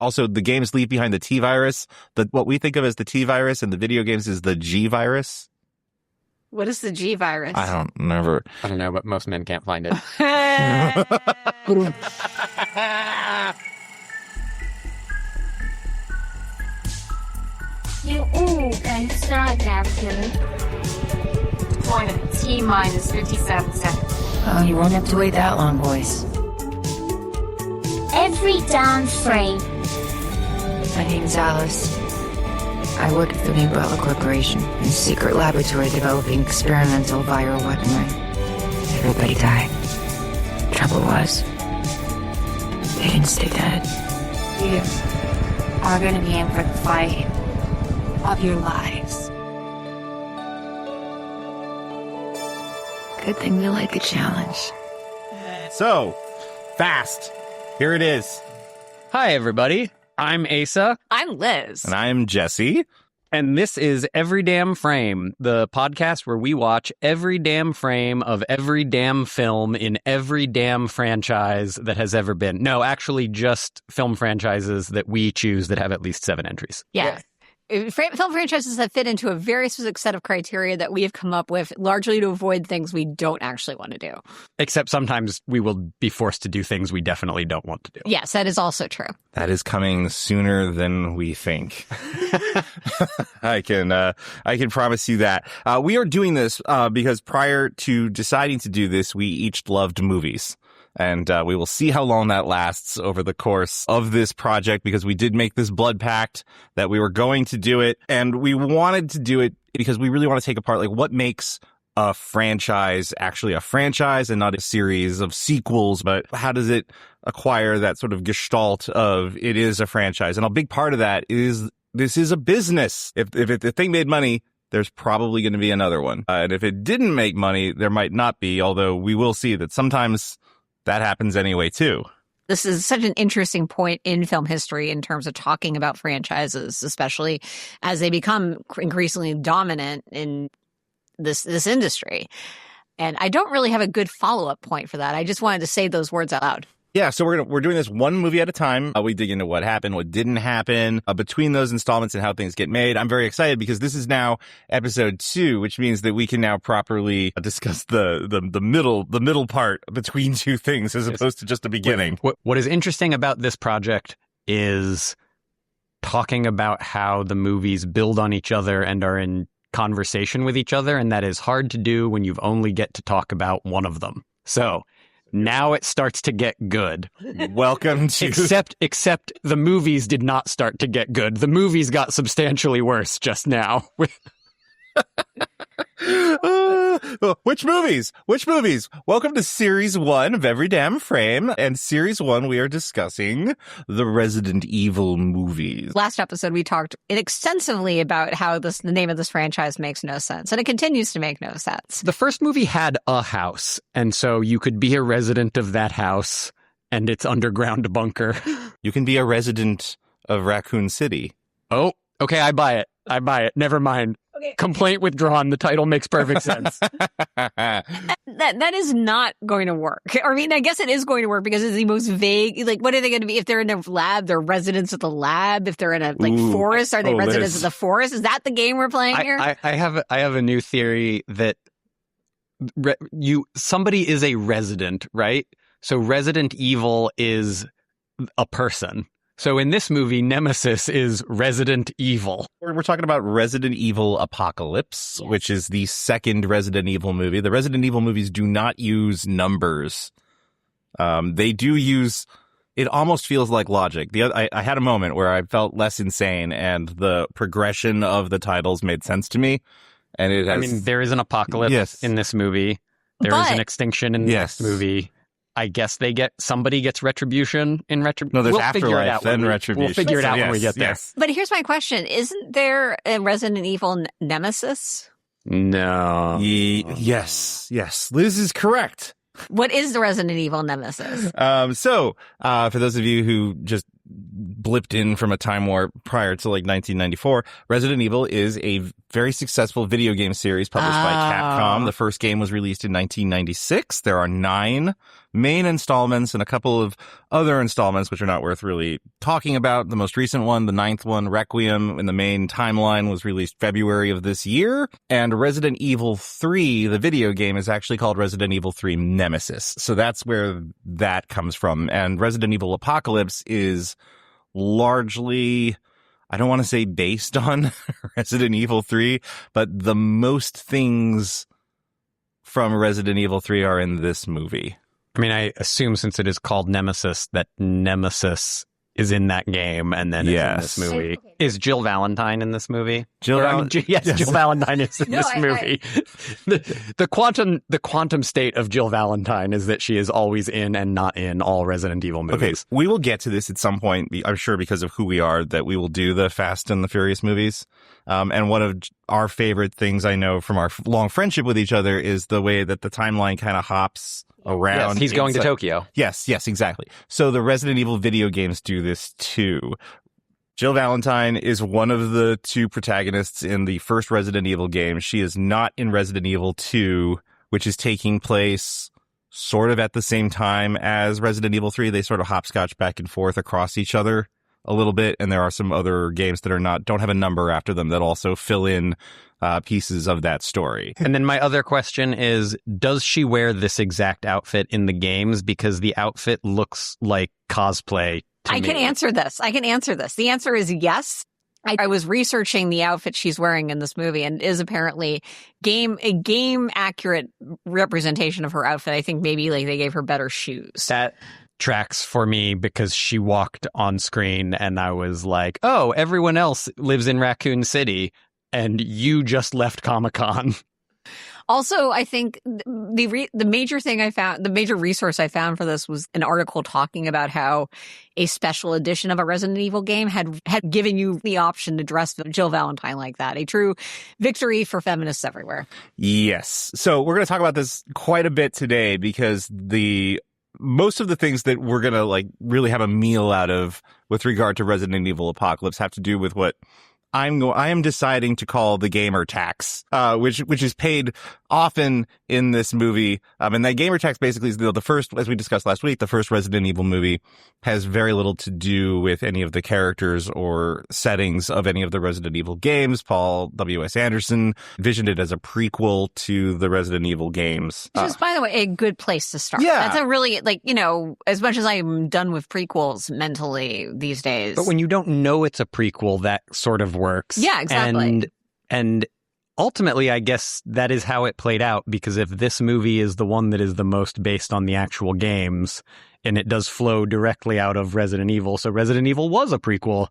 Also, the games leave behind the T virus. What we think of as the T virus in the video games is the G virus. What is the G virus? I don't remember. I don't know, but most men can't find it. You can start Captain. Point at T-minus 57 seconds. Oh, you won't have to wait that long, boys. Every damn frame. My name's Alice. I work for the Umbrella Corporation in a secret laboratory developing experimental viral weaponry. Everybody died. Trouble was, they didn't stay dead. You are going to be in for the fight of your lives. Good thing you like a challenge. So, fast. Here it is. Hi, everybody. I'm Asa. I'm Liz. And I'm Jesse. And this is Every Damn Frame, the podcast where we watch every damn frame of every damn film in every damn franchise that has ever been. No, actually just film franchises that we choose that have at least 7 entries. Yeah. Film franchises that fit into a very specific set of criteria that we have come up with largely to avoid things we don't actually want to do. Except sometimes we will be forced to do things we definitely don't want to do. Yes, that is also true. That is coming sooner than we think. I can promise you that. We are doing this because prior to deciding to do this, we each loved movies. And we will see how long that lasts over the course of this project, because we did make this blood pact that we were going to do it. And we wanted to do it because we really want to take apart, like, what makes a franchise actually a franchise and not a series of sequels, but how does it acquire that sort of gestalt of it is a franchise? And a big part of that is this is a business. If the thing made money, there's probably going to be another one. And if it didn't make money, there might not be, although we will see that sometimes that happens anyway, too. This is such an interesting point in film history in terms of talking about franchises, especially as they become increasingly dominant in this industry. And I don't really have a good follow-up point for that. I just wanted to say those words out loud. Yeah, so we're doing this one movie at a time. We dig into what happened, what didn't happen, between those installments and how things get made. I'm very excited because this is now episode 2, which means that we can now properly discuss the middle part between two things as opposed to just the beginning. What is interesting about this project is talking about how the movies build on each other and are in conversation with each other, and that is hard to do when you've only get to talk about one of them. So now it starts to get good. Welcome to... Except the movies did not start to get good. The movies got substantially worse just now. Which movies? Welcome to Series 1 of Every Damn Frame. And Series 1, we are discussing the Resident Evil movies. Last episode, we talked extensively about how the name of this franchise makes no sense. And it continues to make no sense. The first movie had a house. And so you could be a resident of that house and its underground bunker. You can be a resident of Raccoon City. Oh, okay, I buy it. Never mind. Okay. Complaint withdrawn. The title makes perfect sense. That is not going to work. I mean, I guess it is going to work because it's the most vague. Like, what are they going to be? If they're in a lab, they're residents of the lab. If they're in a forest, are they residents of the forest? Is that the game we're playing here? I have a new theory that somebody is a resident, right? So Resident Evil is a person. So in this movie, Nemesis is Resident Evil. We're talking about Resident Evil Apocalypse, yes, which is the second Resident Evil movie. The Resident Evil movies do not use numbers. They do use, it almost feels like logic. I had a moment where I felt less insane and the progression of the titles made sense to me. And it has, I mean, there is an apocalypse in this movie. There is an extinction in this movie. I guess somebody gets retribution in retribution. No, there's afterlife, then retribution. We'll figure it out when we get there. But here's my question. Isn't there a Resident Evil nemesis? No. Yes. Liz is correct. What is the Resident Evil nemesis? So, for those of you who just blipped in from a time warp prior to like 1994, Resident Evil is a very successful video game series published by Capcom. The first game was released in 1996. There are 9 main installments and a couple of other installments, which are not worth really talking about. The most recent one, the 9th one, Requiem, in the main timeline, was released February of this year. And Resident Evil 3, the video game, is actually called Resident Evil 3 Nemesis. So that's where that comes from. And Resident Evil Apocalypse is largely, I don't want to say based on Resident Evil 3, but the most things from Resident Evil 3 are in this movie. I mean, I assume since it is called Nemesis, that Nemesis is in that game and then is in this movie. Is Jill Valentine in this movie? Yes, Jill Valentine is in this movie. The quantum state of Jill Valentine is that she is always in and not in all Resident Evil movies. Okay, we will get to this at some point, I'm sure, because of who we are, that we will do the Fast and the Furious movies. And one of our favorite things I know from our long friendship with each other is the way that the timeline kind of hops around. Yes, he's going to Tokyo. Yes, exactly. So the Resident Evil video games do this too. Jill Valentine is one of the two protagonists in the first Resident Evil game. She is not in Resident Evil 2, which is taking place sort of at the same time as Resident Evil 3. They sort of hopscotch back and forth across each other a little bit, and there are some other games that don't have a number after them that also fill in pieces of that story. And then my other question is, does she wear this exact outfit in the games? Because the outfit looks like cosplay to me. I can answer this. The answer is yes. I was researching the outfit she's wearing in this movie, and it is apparently a game accurate representation of her outfit. I think maybe like they gave her better shoes. That tracks for me because she walked on screen and I was like, oh, everyone else lives in Raccoon City and you just left Comic-Con. Also, I think the major resource I found for this was an article talking about how a special edition of a Resident Evil game had given you the option to dress Jill Valentine like that. A true victory for feminists everywhere. Yes. So we're going to talk about this quite a bit today because most of the things that we're going to like really have a meal out of with regard to Resident Evil Apocalypse have to do with what I am deciding to call the gamer tax, which is paid often in this movie. And that gamer tax basically is the first, as we discussed last week, the first Resident Evil movie has very little to do with any of the characters or settings of any of the Resident Evil games. Paul W.S. Anderson envisioned it as a prequel to the Resident Evil games. Which is, by the way, a good place to start. Yeah. That's a really, as much as I'm done with prequels mentally these days. But when you don't know it's a prequel, that sort of works. Yeah, exactly. And ultimately, I guess that is how it played out, because if this movie is the one that is the most based on the actual games, and it does flow directly out of Resident Evil, so Resident Evil was a prequel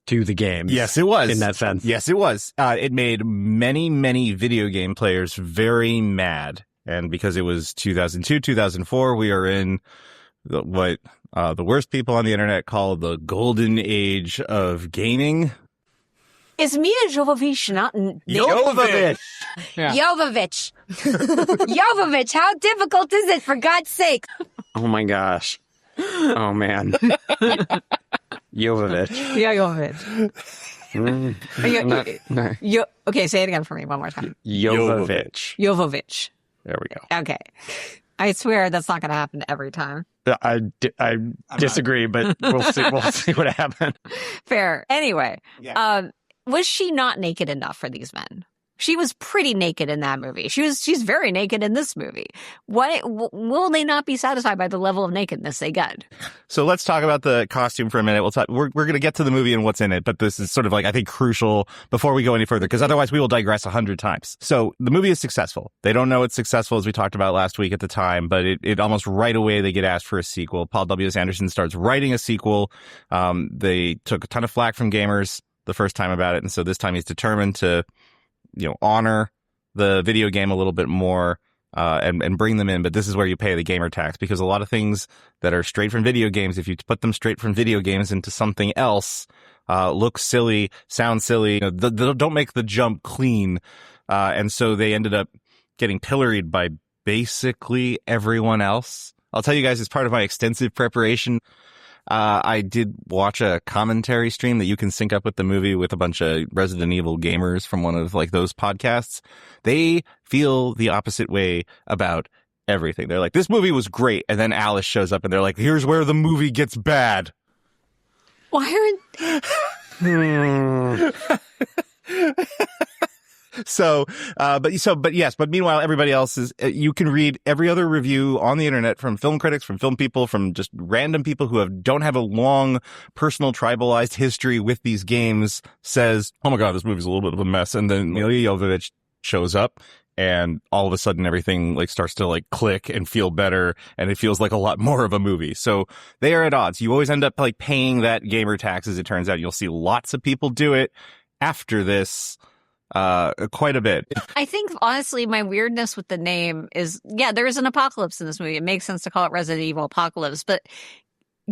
to the games. Yes, it was. In that sense. Yes, it was. It made many, many video game players very mad. And because it was 2002, 2004, we are in what the worst people on the internet call the golden age of gaming. Is Milla Jovovich not... Jovovich! Yeah. Jovovich. Jovovich, how difficult is it, for God's sake? Oh my gosh. Oh man. Jovovich. Yeah, Jovovich. Okay, say it again for me one more time. Jovovich. Jovovich. There we go. Okay. I swear that's not going to happen every time. I disagree, but we'll see what happens. Fair. Anyway, was she not naked enough for these men? She was pretty naked in that movie. She's very naked in this movie. Will they not be satisfied by the level of nakedness they get? So let's talk about the costume for a minute. We're going to get to the movie and what's in it, but this is sort of like, I think, crucial before we go any further, because otherwise we will digress 100 times. So the movie is successful. They don't know it's successful, as we talked about last week at the time, but it almost right away they get asked for a sequel. Paul W.S. Anderson starts writing a sequel. They took a ton of flack from gamers the first time about it, and so this time he's determined to honor the video game a little bit more, and bring them in. But this is where you pay the gamer tax, because a lot of things that are straight from video games, if you put them straight from video games into something else, look silly, sound silly, they don't make the jump clean. And so they ended up getting pilloried by basically everyone else. I'll tell you guys, as part of my extensive preparation, I did watch a commentary stream that you can sync up with the movie with a bunch of Resident Evil gamers from one of like those podcasts. They feel the opposite way about everything. They're like, this movie was great. And then Alice shows up and they're like, here's where the movie gets bad. Why aren't... But meanwhile, everybody else is, you can read every other review on the internet from film critics, from film people, from just random people who don't have a long personal tribalized history with these games says, oh my God, this movie's a little bit of a mess. And then Milla Jovovich shows up and all of a sudden everything like starts to like click and feel better. And it feels like a lot more of a movie. So they are at odds. You always end up like paying that gamer tax. As it turns out, you'll see lots of people do it after this. Quite a bit. I think, honestly, my weirdness with the name is, yeah, there is an apocalypse in this movie. It makes sense to call it Resident Evil Apocalypse. But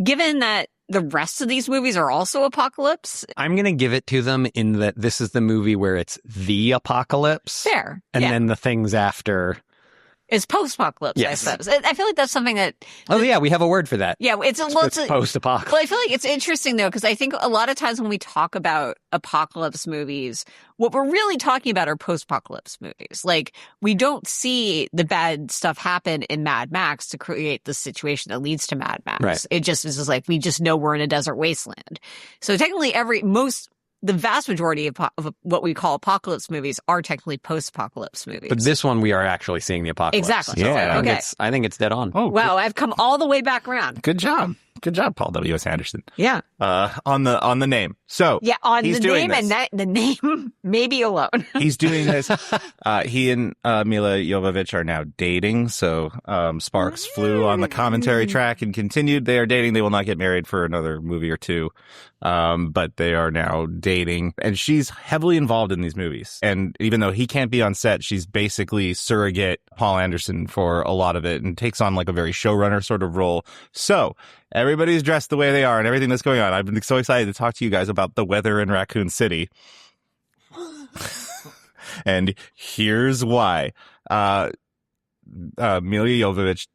given that the rest of these movies are also apocalypse, I'm going to give it to them in that this is the movie where it's the apocalypse. fair. And yeah. then the things after. It's post-apocalypse, Yes. I suppose. I feel like that's something that... Oh, yeah, we have a word for that. Yeah, it's post-apocalypse. Well, I feel like it's interesting, though, because I think a lot of times when we talk about apocalypse movies, what we're really talking about are post-apocalypse movies. Like, we don't see the bad stuff happen in Mad Max to create the situation that leads to Mad Max. Right. It just is just like, we just know we're in a desert wasteland. So technically the vast majority of what we call apocalypse movies are technically post-apocalypse movies. But this one, we are actually seeing the apocalypse. Exactly. Yeah. I think it's dead on. Oh, wow, I've come all the way back around. good job. Good job, Paul W.S. Anderson. Yeah. On the name. So Yeah, on he's the doing name this. and the name maybe alone. He's doing this. He and Milla Jovovich are now dating. So sparks flew on the commentary track and continued. They are dating. They will not get married for another movie or two. But they are now dating. And she's heavily involved in these movies. And even though he can't be on set, she's basically surrogate Paul Anderson for a lot of it and takes on like a very showrunner sort of role. So everybody's dressed the way they are and everything that's going on. I've been so excited to talk to you guys about the weather in Raccoon City. And here's why. Milla Jovovich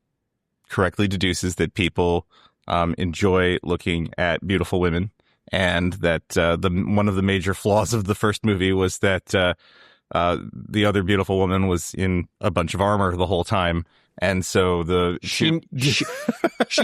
correctly deduces that people enjoy looking at beautiful women, and that one of the major flaws of the first movie was that the other beautiful woman was in a bunch of armor the whole time. And so she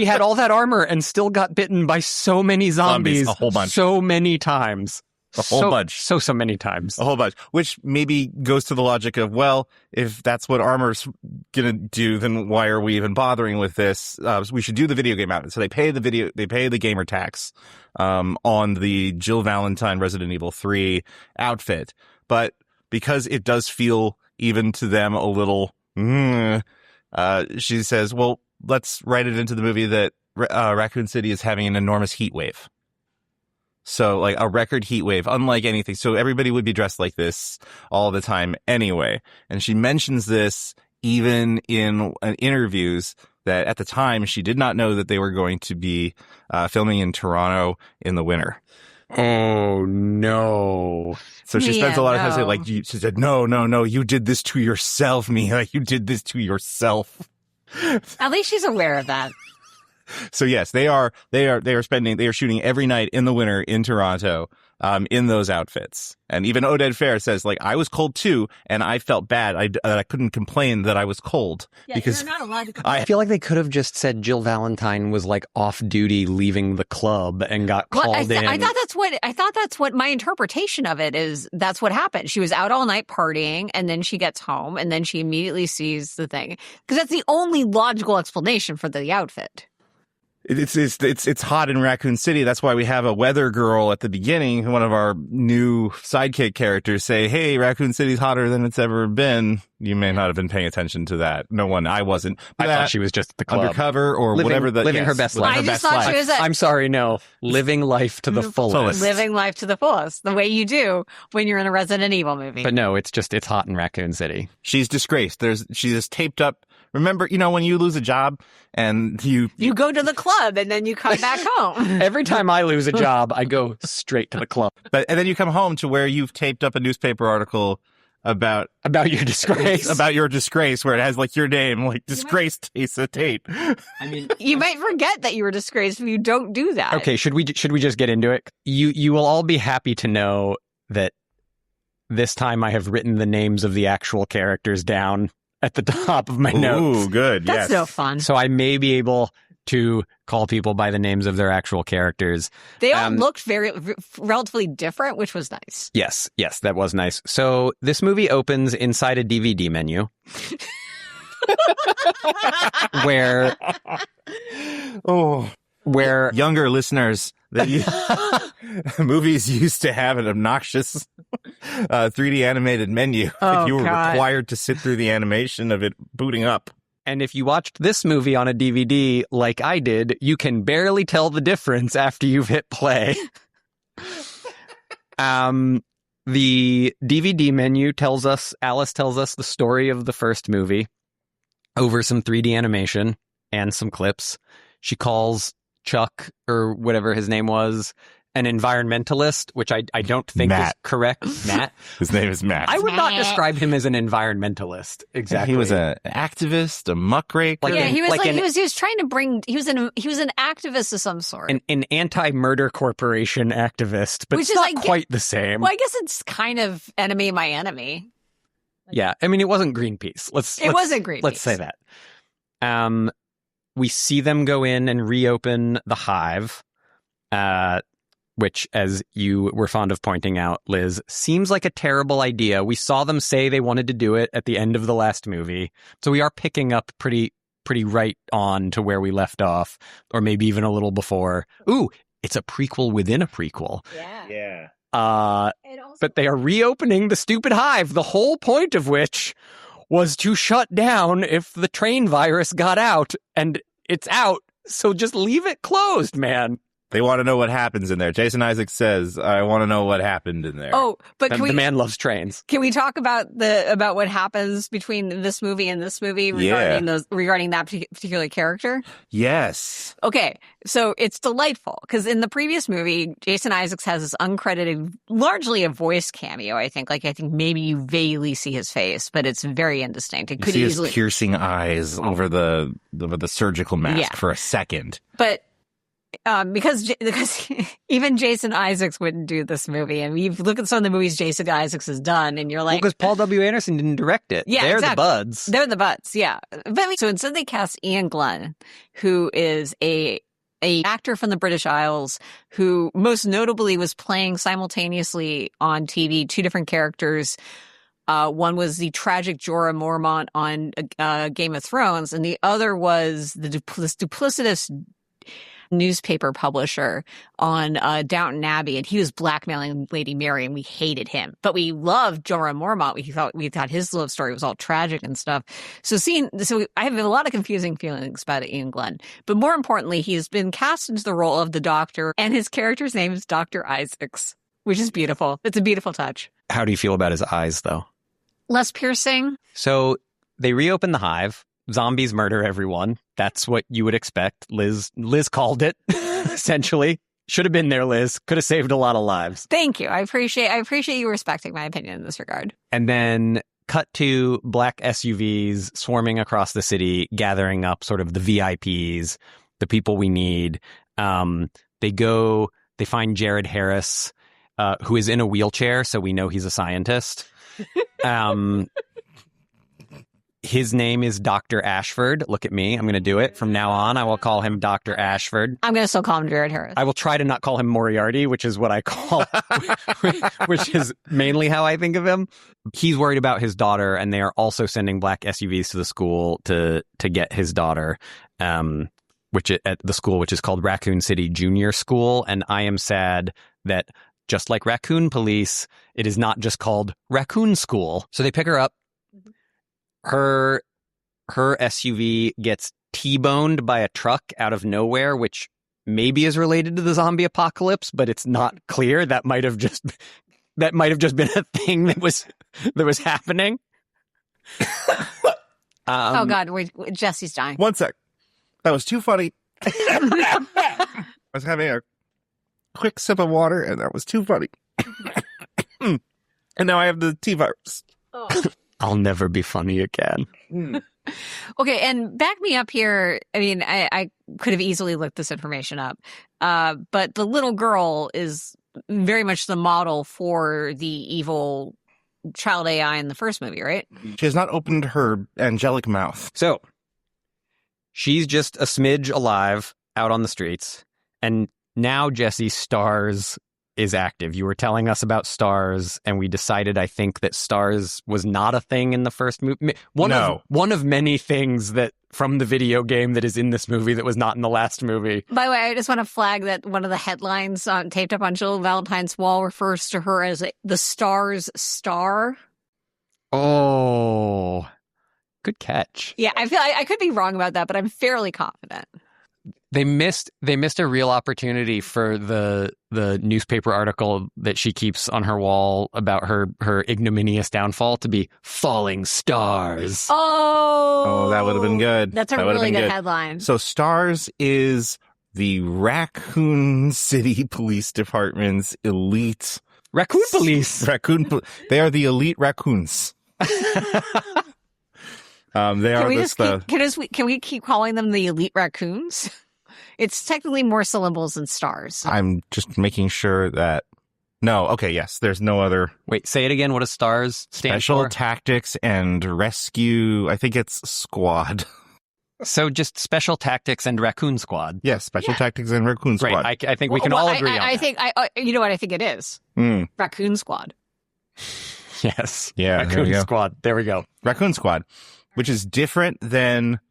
had all that armor and still got bitten by so many zombies. A whole bunch. So many times. A whole bunch. So many times. A whole bunch. Which maybe goes to the logic of, well, if that's what armor's gonna do, then why are we even bothering with this? We should do the video game outfit. So they pay the gamer tax on the Jill Valentine Resident Evil 3 outfit. But because it does feel even to them a little she says, well, let's write it into the movie that Raccoon City is having an enormous heat wave. So like a record heat wave, unlike anything. So everybody would be dressed like this all the time anyway. And she mentions this even in interviews that at the time she did not know that they were going to be filming in Toronto in the winter. Oh, no. So she spends a lot of time saying, no. like, she said, no, you did this to yourself, Milla. You did this to yourself. At least she's aware of that. So yes, they are shooting every night in the winter in Toronto, in those outfits. And even Oded Fair says, like, I was cold too, and I felt bad. I couldn't complain that I was cold because you're not allowed to complain. I feel like they could have just said Jill Valentine was like off duty leaving the club and got called in. I thought that's what my interpretation of it is. That's what happened. She was out all night partying, and then she gets home, and then she immediately sees the thing, because that's the only logical explanation for the outfit. It's hot in Raccoon City. That's why we have a weather girl at the beginning. One of our new sidekick characters say, "Hey, Raccoon City's hotter than it's ever been." You may not have been paying attention to that. No one. I wasn't. I thought she was just at the club. Undercover or whatever. Living her best life. I just thought she was I'm sorry, no. Living life to the fullest. living life to the fullest, the way you do when you're in a Resident Evil movie. But no, it's hot in Raccoon City. She's disgraced. She is taped up. Remember, when you lose a job and you go to the club and then you come back home. Every time I lose a job, I go straight to the club. and then you come home to where you've taped up a newspaper article about your disgrace. About your disgrace, where it has like your name, like disgraced Tessa Tate. I mean, you might forget that you were disgraced if you don't do that. Okay, should we just get into it? You will all be happy to know that this time I have written the names of the actual characters down at the top of my notes. Ooh, good. That's yes. no fun. So I may be able to call people by the names of their actual characters. They all looked relatively different, which was nice. Yes, that was nice. So this movie opens inside a DVD menu. where younger listeners, movies used to have an obnoxious 3D animated menu. Oh, you were God. required to sit through the animation of it booting up. and if you watched this movie on a DVD like I did, you can barely tell the difference after you've hit play. The DVD menu Alice tells us the story of the first movie over some 3D animation and some clips. She calls Chuck, or whatever his name was, an environmentalist, which I don't think is correct. Matt? His name is Matt. I would not describe him as an environmentalist. Exactly. He was an activist, a muckraker. He was trying to bring, he was an activist of some sort. An anti-murder corporation activist, but Which it's is not quite the same. Well, I guess it's kind of enemy of my enemy. Yeah, I mean, it wasn't Greenpeace. It wasn't Greenpeace. Let's say that. We see them go in and reopen the hive, which, as you were fond of pointing out, Liz, seems like a terrible idea. We saw them say they wanted to do it at the end of the last movie, so we are picking up pretty right on to where we left off, or maybe even a little before. Ooh, it's a prequel within a prequel. Yeah. But they are reopening the stupid hive, the whole point of which was to shut down if the train virus got out, and it's out, so just leave it closed, man. They want to know what happens in there. Jason Isaacs says, I want to know what happened in there. Oh, but the man loves trains. Can we talk about what happens between this movie and this movie regarding that particular character? Yes. Okay, so it's delightful because in the previous movie, Jason Isaacs has this uncredited, largely a voice cameo. I think maybe you vaguely see his face, but it's very indistinct. It You could see easily his piercing eyes over the surgical mask for a second. but. Because even Jason Isaacs wouldn't do this movie. I mean, you look at some of the movies Jason Isaacs has done, and you're like, because Paul W. Anderson didn't direct it. Yeah, they're exactly. the buds. They're the buds, yeah. But so instead, they cast Ian Glenn, who is a actor from the British Isles, who most notably was playing simultaneously on TV 2 different characters. One was the tragic Jorah Mormont on Game of Thrones, and the other was this duplicitous newspaper publisher on Downton Abbey, and he was blackmailing Lady Mary, and we hated him. But we loved Jorah Mormont. We thought his love story was all tragic and stuff. So I have a lot of confusing feelings about Ian Glenn. But more importantly, he has been cast into the role of the Doctor, and his character's name is Dr. Isaacs, which is beautiful. It's a beautiful touch. How do you feel about his eyes, though? Less piercing. So they reopen the hive. Zombies murder everyone. That's what you would expect. Liz called it, essentially. Should have been there, Liz. Could have saved a lot of lives. Thank you. I appreciate you respecting my opinion in this regard. And then cut to black SUVs swarming across the city, gathering up sort of the VIPs, the people we need. They find Jared Harris, who is in a wheelchair, so we know he's a scientist. His name is Dr. Ashford. Look at me. I'm going to do it. From now on, I will call him Dr. Ashford. I'm going to still call him Jared Harris. I will try to not call him Moriarty, which is what I call, which is mainly how I think of him. He's worried about his daughter, and they are also sending black SUVs to the school to get his daughter, at the school, which is called Raccoon City Junior School. And I am sad that just like Raccoon Police, it is not just called Raccoon School. So they pick her up. Her SUV gets T-boned by a truck out of nowhere, which maybe is related to the zombie apocalypse, but it's not clear. That might have just been a thing that was happening. Oh God, Jesse's dying. One sec. That was too funny. I was having a quick sip of water, and that was too funny. And now I have the T-virus. Oh. I'll never be funny again. Okay, and back me up here. I mean, I could have easily looked this information up, but the little girl is very much the model for the evil child AI in the first movie, right? She has not opened her angelic mouth. So she's just a smidge alive out on the streets. And now, Jesse, STARS is active. You were telling us about STARS, and we decided, I think, that STARS was not a thing in the first movie. One of many things that from the video game that is in this movie that was not in the last movie. By the way, I just want to flag that one of the headlines taped up on Jill Valentine's wall refers to her as the STARS star. Oh, good catch. Yeah, I feel I could be wrong about that, but I'm fairly confident. They missed a real opportunity for the newspaper article that she keeps on her wall about her ignominious downfall to be falling stars. Oh, that would have been good. That's a really good headline. So STARS is the Raccoon City Police Department's elite Raccoon Police. They are the elite raccoons. Can we keep calling them the elite raccoons? It's technically more syllables than stars. I'm just making sure that... No, okay, yes, there's no other... Wait, say it again. What does STARS stand Special for? Tactics and Rescue... I think it's Squad. So just Special Tactics and Raccoon Squad. Yes, Special Tactics and Raccoon Squad. Right, I think we can all agree on that. You know what I think it is? Raccoon Squad. Yes. Yeah, Raccoon Squad. There we go. Raccoon Squad, which is different than...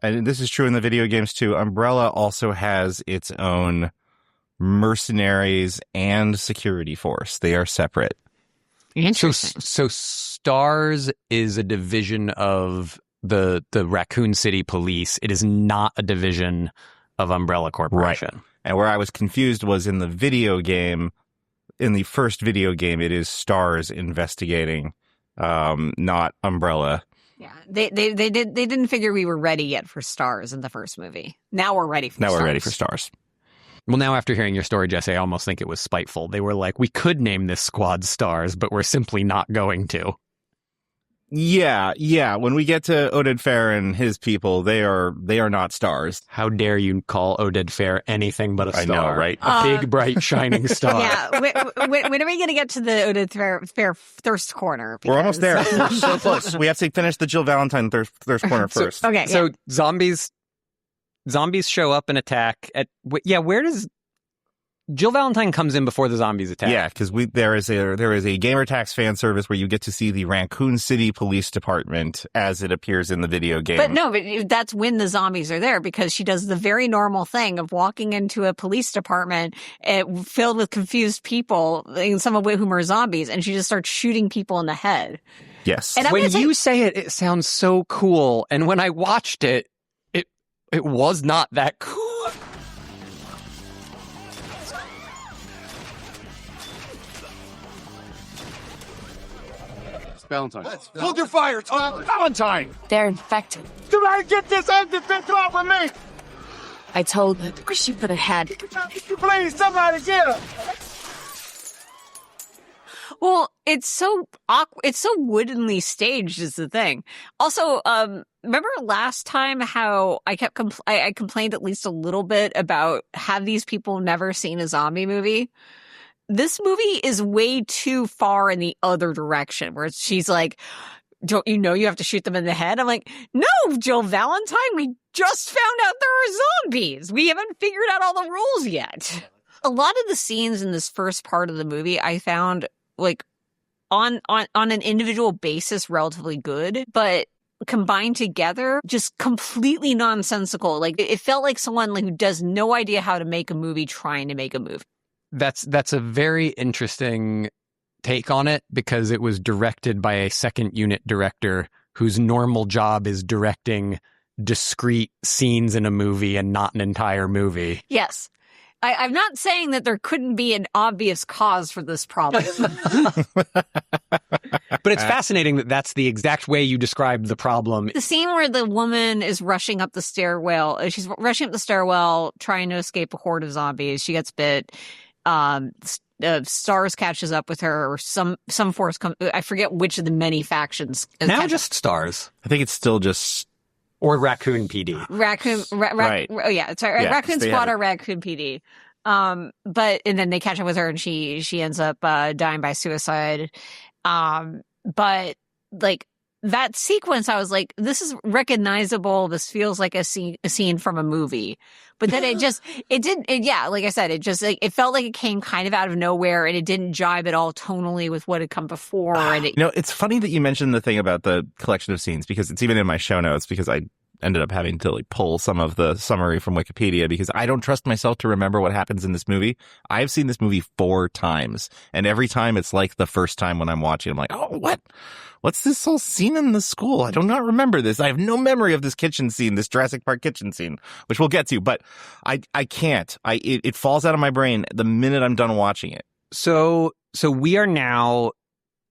And this is true in the video games too. Umbrella also has its own mercenaries and security force. They are separate. Interesting. So STARS is a division of the Raccoon City Police. It is not a division of Umbrella Corporation. Right. And where I was confused was in the video game. In the first video game, it is STARS investigating, not Umbrella. Yeah, they didn't figure we were ready yet for STARS in the first movie. Now we're ready for STARS. Now we're ready for STARS. Well, now after hearing your story, Jesse, I almost think it was spiteful. They were like, we could name this squad STARS, but we're simply not going to. Yeah. When we get to Oded Fair and his people, they are not stars. How dare you call Oded Fair anything but a star? I know, right? A big, bright, shining star. Yeah. When are we going to get to the Oded Fair thirst corner? We're almost there. We're so close. We have to finish the Jill Valentine thirst corner first. Okay. So zombies show up and attack at. Where does Jill Valentine comes in before the zombies attack? Yeah, because there is a Gamertax fan service where you get to see the Raccoon City Police Department as it appears in the video game. But that's when the zombies are there, because she does the very normal thing of walking into a police department filled with confused people, some of whom are zombies, and she just starts shooting people in the head. Yes. And when you say it, it sounds so cool, and when I watched it, it was not that cool. Valentine. Hold your fire, Tom! Valentine! They're infected. Do not get this infant off of me! I told her she could have had. Please, somebody get her! Well, it's so awkward. It's so woodenly staged is the thing. Also, remember last time how I kept I complained at least a little bit about have these people never seen a zombie movie? This movie is way too far in the other direction, where she's like, don't you know you have to shoot them in the head? I'm like, no, Jill Valentine, we just found out there are zombies. We haven't figured out all the rules yet. A lot of the scenes in this first part of the movie I found like on an individual basis relatively good, but combined together just completely nonsensical. Like it felt like someone who does no idea how to make a movie trying to make a movie. That's a very interesting take on it, because it was directed by a second unit director whose normal job is directing discrete scenes in a movie and not an entire movie. Yes. I'm not saying that there couldn't be an obvious cause for this problem. But it's fascinating that that's the exact way you described the problem. The scene where the woman is rushing up the stairwell, she's rushing up the stairwell trying to escape a horde of zombies. She gets bit. STARS catches up with her, or some force comes. I forget which of the many factions. Now just STARS. I think it's still just... Or Raccoon PD. Right. Oh yeah, it's right. Yeah, Raccoon Squad or Raccoon PD. And then they catch up with her, and she ends up dying by suicide. But like that sequence, I was like, this is recognizable. This feels like a scene from a movie. But then like I said, it felt like it came kind of out of nowhere, and it didn't jibe at all tonally with what had come before. And it's funny that you mentioned the thing about the collection of scenes, because it's even in my show notes, because I ended up having to like pull some of the summary from Wikipedia because I don't trust myself to remember what happens in this movie. I've seen this movie 4 times, and every time it's like the first time when I'm watching, I'm like, oh, what's this whole scene in the school? I do not remember this. I have no memory of this kitchen scene, this Jurassic Park kitchen scene, which we'll get to, but I can't. It falls out of my brain the minute I'm done watching it. So we are now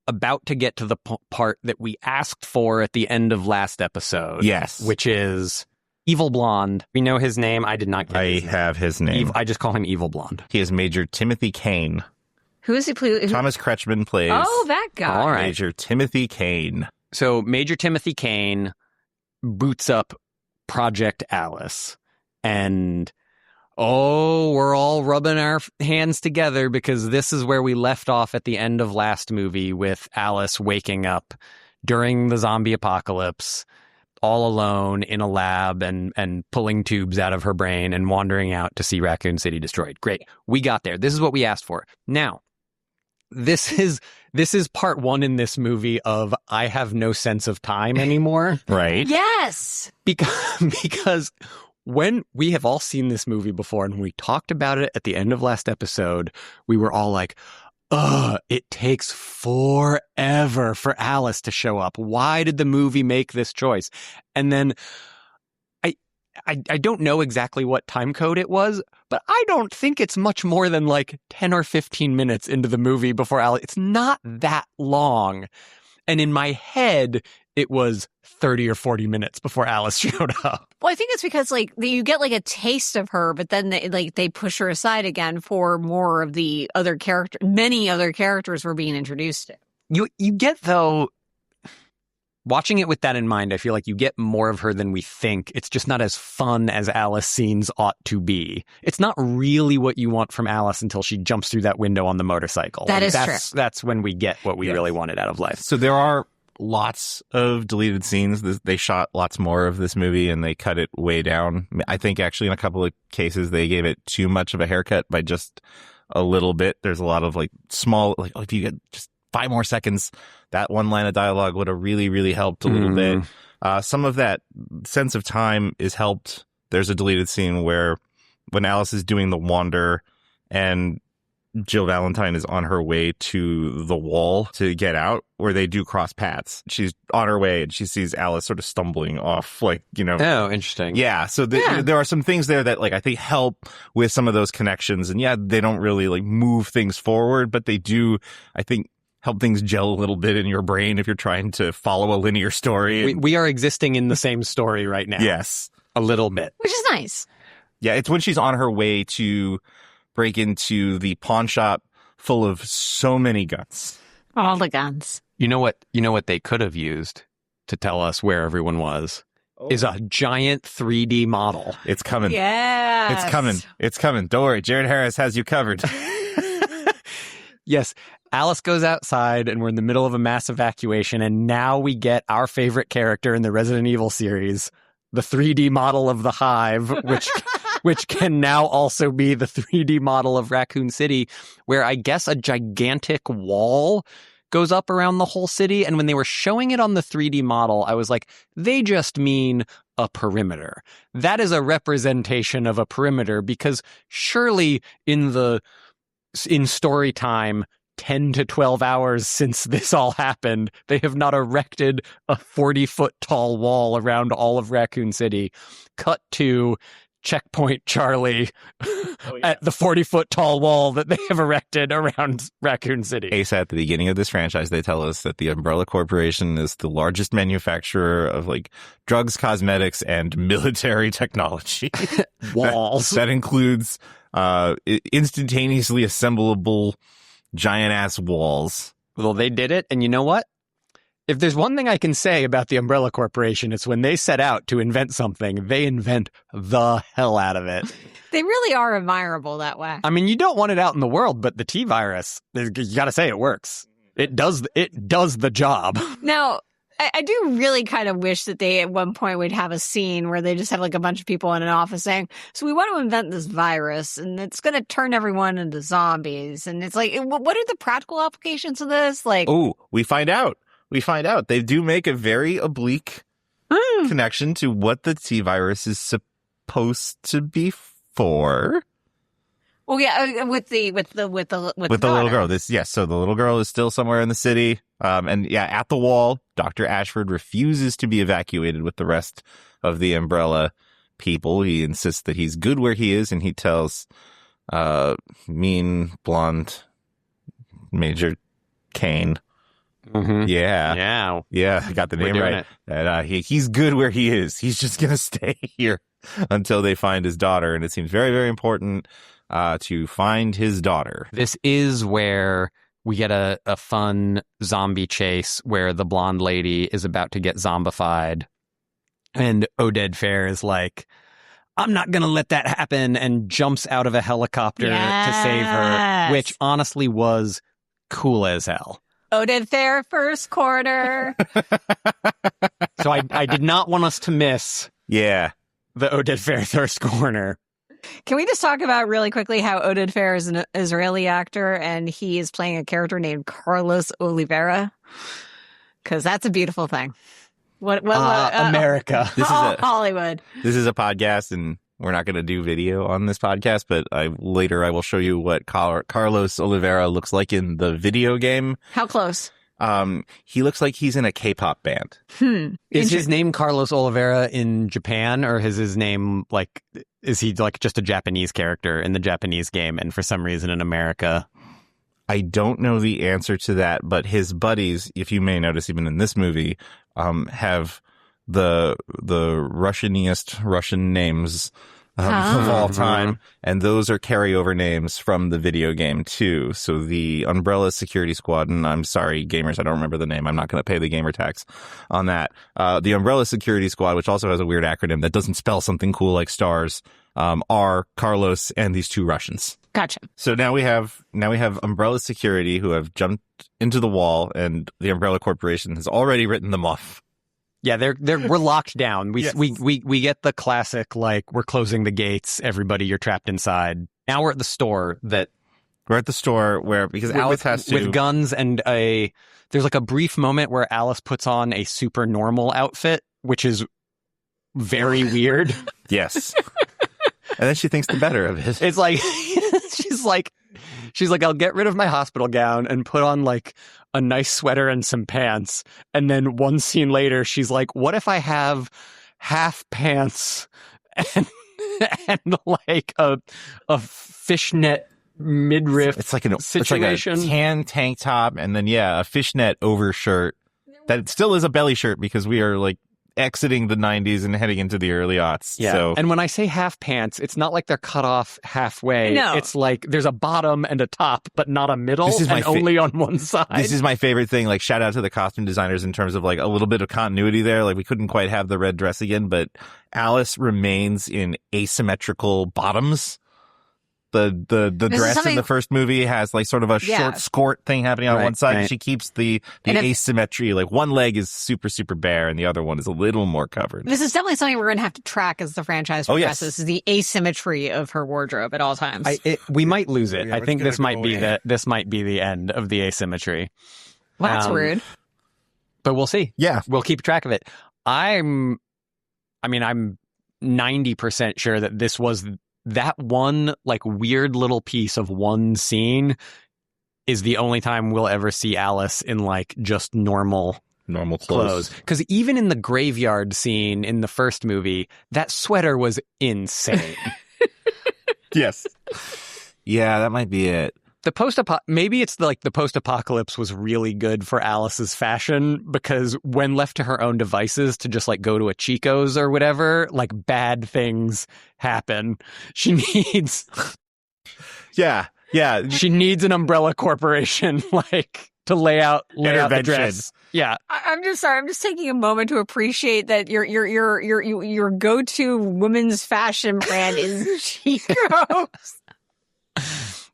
about to get to the part that we asked for at the end of last episode. Yes. Which is Evil Blonde. We know his name. I did not get his name. I have his name. I just call him Evil Blonde. He is Major Timothy Kane. Who is he? Thomas Kretschmann plays. Oh, that guy. All right. Major Timothy Kane. So Major Timothy Kane boots up Project Alice, and we're all rubbing our hands together because this is where we left off at the end of last movie, with Alice waking up during the zombie apocalypse all alone in a lab and pulling tubes out of her brain and wandering out to see Raccoon City destroyed. Great. We got there. This is what we asked for. Now, this is part 1 in this movie of I have no sense of time anymore. Right. Yes. Because when we have all seen this movie before and we talked about it at the end of last episode, we were all like, it takes forever for Alice to show up. Why did the movie make this choice? And then I don't know exactly what time code it was, but I don't think it's much more than like 10 or 15 minutes into the movie before Alice. It's not that long. And in my head, it was 30 or 40 minutes before Alice showed up. Well, I think it's because like you get like a taste of her, but then they push her aside again for more of the other character. Many other characters were being introduced to. You get, though, watching it with that in mind, I feel like you get more of her than we think. It's just not as fun as Alice scenes ought to be. It's not really what you want from Alice until she jumps through that window on the motorcycle. That's true. That's when we get what we really wanted out of life. So there are lots of deleted scenes. They shot lots more of this movie and they cut it way down. I think actually in a couple of cases they gave it too much of a haircut by just a little bit. There's a lot of like small, like if you get just 5 more seconds, that one line of dialogue would have really, really helped a little bit. Some of that sense of time is helped. There's a deleted scene where when Alice is doing the wander and Jill Valentine is on her way to the wall to get out, where they do cross paths. She's on her way and she sees Alice sort of stumbling off, like, you know. Oh, interesting. Yeah. So there are some things there that, like, I think help with some of those connections. And yeah, they don't really like move things forward, but they do, I think, help things gel a little bit in your brain if you're trying to follow a linear story. We are existing in the same story right now. Yes. A little bit. Which is nice. Yeah, it's when she's on her way to break into the pawn shop full of so many guns. All the guns. You know what they could have used to tell us where everyone was? Is a giant 3D model. It's coming. Yeah. It's coming. It's coming. Don't worry. Jared Harris has you covered. Yes. Alice goes outside and we're in the middle of a mass evacuation, and now we get our favorite character in the Resident Evil series, the 3D model of the Hive, which can now also be the 3D model of Raccoon City, where I guess a gigantic wall goes up around the whole city. And when they were showing it on the 3D model, I was like, they just mean a perimeter. That is a representation of a perimeter, because surely in story time, 10 to 12 hours since this all happened, they have not erected a 40-foot tall wall around all of Raccoon City. Cut to Checkpoint Charlie at the 40-foot tall wall that they have erected around Raccoon City. Ace, at the beginning of this franchise, they tell us that the Umbrella Corporation is the largest manufacturer of like drugs, cosmetics, and military technology. Walls. That includes instantaneously assemblable giant-ass walls. Well, they did it, and you know what? If there's one thing I can say about the Umbrella Corporation, it's when they set out to invent something, they invent the hell out of it. They really are admirable that way. I mean, you don't want it out in the world, but the T-virus, you gotta say it works. It does the job. Now, I do really kind of wish that they at one point would have a scene where they just have like a bunch of people in an office saying, so we want to invent this virus and it's going to turn everyone into zombies. And it's like, what are the practical applications of this? Like, oh, we find out. They do make a very oblique connection to what the T virus is supposed to be for. Well, yeah, with the little girl. So the little girl is still somewhere in the city. And yeah, at the wall, Dr. Ashford refuses to be evacuated with the rest of the Umbrella people. He insists that he's good where he is, and he tells mean blonde Major Kane. Mm-hmm. Yeah, I got the name right. And he's good where he is. He's just gonna stay here until they find his daughter, and it seems very, very important to find his daughter. This is where we get a fun zombie chase where the blonde lady is about to get zombified, and Oded Fehr is like, I'm not going to let that happen, and jumps out of a helicopter to save her, which honestly was cool as hell. Oded Fehr, first corner. So I did not want us to miss the Oded Fehr first corner. Can we just talk about really quickly how Oded Fehr is an Israeli actor and he is playing a character named Carlos Oliveira? Because that's a beautiful thing. America. Hollywood. This is a podcast, and we're not going to do video on this podcast, but later I will show you what Carlos Oliveira looks like in the video game. How close? He looks like he's in a K-pop band. Is his name Carlos Oliveira in Japan, or is his name is he like just a Japanese character in the Japanese game, and for some reason in America? I don't know the answer to that, but his buddies, if you may notice, even in this movie, have the Russianiest Russian names of all time, and those are carryover names from the video game too. So the Umbrella Security Squad, and I'm sorry, gamers, I don't remember the name. I'm not going to pay the gamer tax on that. The Umbrella Security Squad, which also has a weird acronym that doesn't spell something cool like stars, are Carlos and these two Russians. Gotcha. So now we have Umbrella Security, who have jumped into the wall, and the Umbrella Corporation has already written them off. Yeah, we're locked down. We get the classic, like, we're closing the gates, everybody, you're trapped inside. Now we're at the store because Alice has to, with guns, and there's like a brief moment where Alice puts on a super normal outfit, which is very weird. Yes. And then she thinks the better of it. It's like she's like, I'll get rid of my hospital gown and put on like a nice sweater and some pants. And then one scene later, she's like, what if I have half pants and like a fishnet midriff? It's like situation. It's like a tan tank top, and then a fishnet overshirt that still is a belly shirt because we are like exiting the 90s and heading into the early aughts. Yeah. So. And when I say half pants, it's not like they're cut off halfway. No. It's like there's a bottom and a top, but not a middle, only on one side. This is my favorite thing. Like, shout out to the costume designers in terms of like a little bit of continuity there. Like, we couldn't quite have the red dress again, but Alice remains in asymmetrical bottoms. The dress in the first movie has like sort of a short skirt thing happening on one side. Right. She keeps the asymmetry. Like, one leg is super, super bare and the other one is a little more covered. This is definitely something we're going to have to track as the franchise progresses. This is the asymmetry of her wardrobe at all times. We might lose it. I think this might be the end of the asymmetry. Well, that's rude. But we'll see. Yeah. We'll keep track of it. I'm 90% sure that this was that one like weird little piece of one scene is the only time we'll ever see Alice in like just normal clothes. Because even in the graveyard scene in the first movie, that sweater was insane. Yes. Yeah, that might be it. Maybe it's like the post-apocalypse was really good for Alice's fashion, because when left to her own devices to just like go to a Chico's or whatever, like bad things happen. She needs she needs an Umbrella Corporation like to lay out the dress. Yeah. I'm just sorry. I'm just taking a moment to appreciate that your go-to women's fashion brand is Chico's.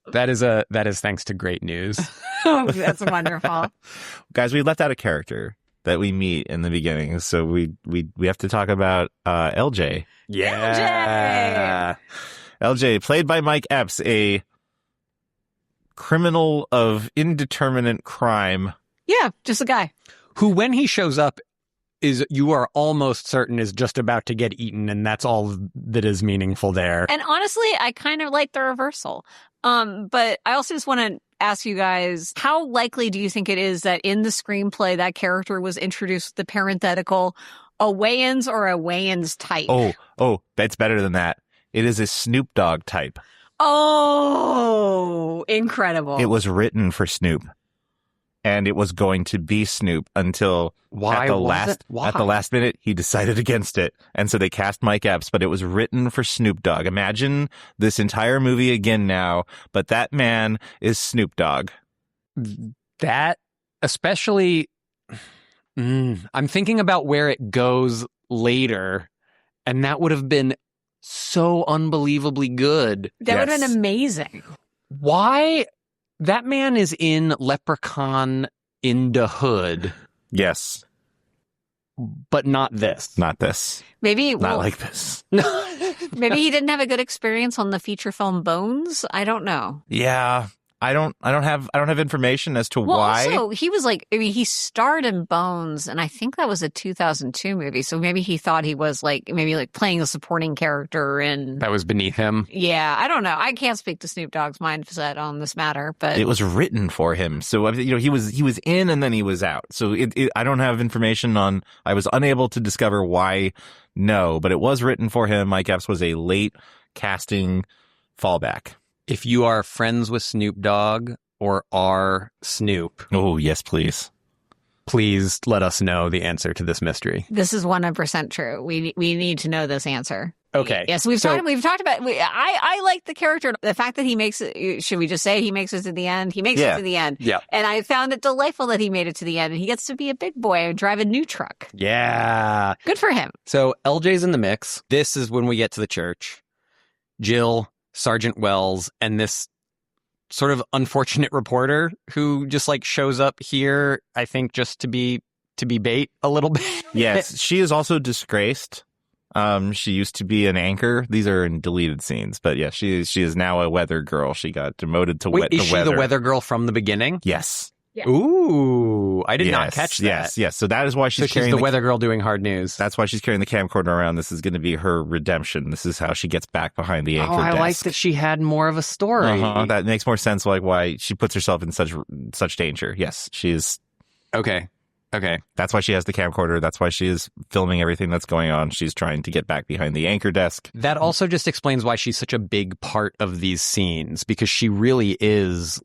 That is thanks to great news. Oh, that's wonderful. Guys, we left out a character that we meet in the beginning, so we have to talk about LJ. Yeah. LJ, played by Mike Epps, a criminal of indeterminate crime. Yeah, just a guy. Who, when he shows up, you are almost certain is just about to get eaten, and that's all that is meaningful there. And honestly, I kind of like the reversal. But I also just want to ask you guys, how likely do you think it is that in the screenplay that character was introduced with the parenthetical Awayans or Awayans type? Oh, that's better than that. It is a Snoop Dogg type. Oh, incredible. It was written for Snoop. And it was going to be Snoop until at the last minute he decided against it. And so they cast Mike Epps, but it was written for Snoop Dogg. Imagine this entire movie again now, but that man is Snoop Dogg. That especially, I'm thinking about where it goes later, and that would have been so unbelievably good. That would have been amazing. Why? That man is in Leprechaun in the Hood. Yes. But not this. Not this. Maybe not like this. Maybe he didn't have a good experience on the feature film Bones. I don't know. Yeah. I don't have information as to why. Also, he was he starred in Bones, and I think that was a 2002 movie. So maybe he thought he was maybe playing a supporting character in. That was beneath him. Yeah, I don't know. I can't speak to Snoop Dogg's mindset on this matter, but it was written for him. So he was in and then he was out. So I don't have information on. I was unable to discover why. No, but it was written for him. Mike Epps was a late casting fallback. If you are friends with Snoop Dogg or are Snoop. Oh, yes, please. Please let us know the answer to this mystery. This is 100% true. We need to know this answer. Okay. Yes, we've talked about. I like the character. The fact that he makes it. Should we just say he makes it to the end? He makes it to the end. Yeah. And I found it delightful that he made it to the end, and he gets to be a big boy and drive a new truck. Yeah. Good for him. So LJ's in the mix. This is when we get to the church. Jill, Sergeant Wells, and this sort of unfortunate reporter who just shows up here, I think, just to be bait a little bit. Yes, she is also disgraced. She used to be an anchor. These are in deleted scenes, but yeah, she is now a weather girl. She got demoted to Wait, is she the weather girl from the beginning? Yes. Yeah. Ooh, I did not catch that. Yes. So that is why she's carrying the weather girl doing hard news. That's why she's carrying the camcorder around. This is going to be her redemption. This is how she gets back behind the anchor desk. I like that she had more of a story. That makes more sense. Why she puts herself in such danger. Yes, she is. Okay. That's why she has the camcorder. That's why she is filming everything that's going on. She's trying to get back behind the anchor desk. That also just explains why she's such a big part of these scenes, because she really is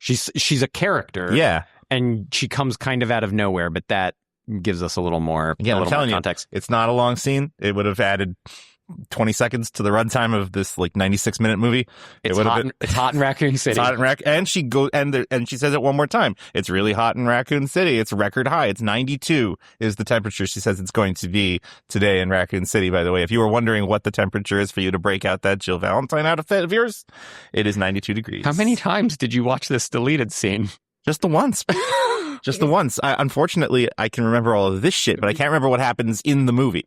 she's a character. Yeah. And she comes kind of out of nowhere, but that gives us a little more, I'm telling context. It's not a long scene. It would have added 20 seconds to the runtime of this 96-minute movie. It's hot in Raccoon City. It's hot in and she goes and she says it one more time. It's really hot in Raccoon City. It's record high. It's 92 is the temperature she says it's going to be today in Raccoon City. By the way, if you were wondering what the temperature is for you to break out that Jill Valentine outfit of yours, it is 92 degrees. How many times did you watch this deleted scene? Just the once. Just the once. Unfortunately, I can remember all of this shit, but I can't remember what happens in the movie.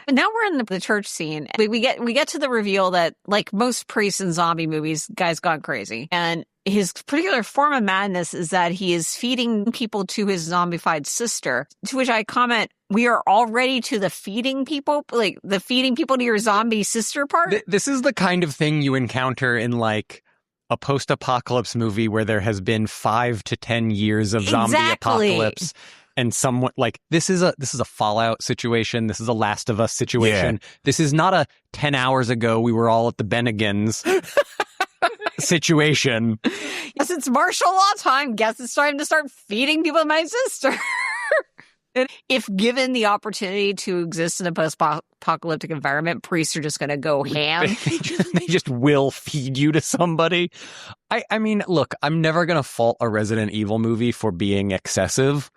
Now we're in the church scene. We get to the reveal that, like most priests in zombie movies, guy's gone crazy. And his particular form of madness is that he is feeding people to his zombified sister, to which I comment, we are already to the feeding people, the feeding people to your zombie sister part. This is the kind of thing you encounter in a post-apocalypse movie where there has been 5 to 10 years of zombie apocalypse. And somewhat this is a Fallout situation. This is a Last of Us situation. Yeah. This is not a 10 hours ago we were all at the Bennigan's situation. Yes, it's martial law time. Guess it's time to start feeding people to my sister. If given the opportunity to exist in a post-apocalyptic environment, priests are just going to go ham. They just will feed you to somebody. I mean, look, I'm never going to fault a Resident Evil movie for being excessive.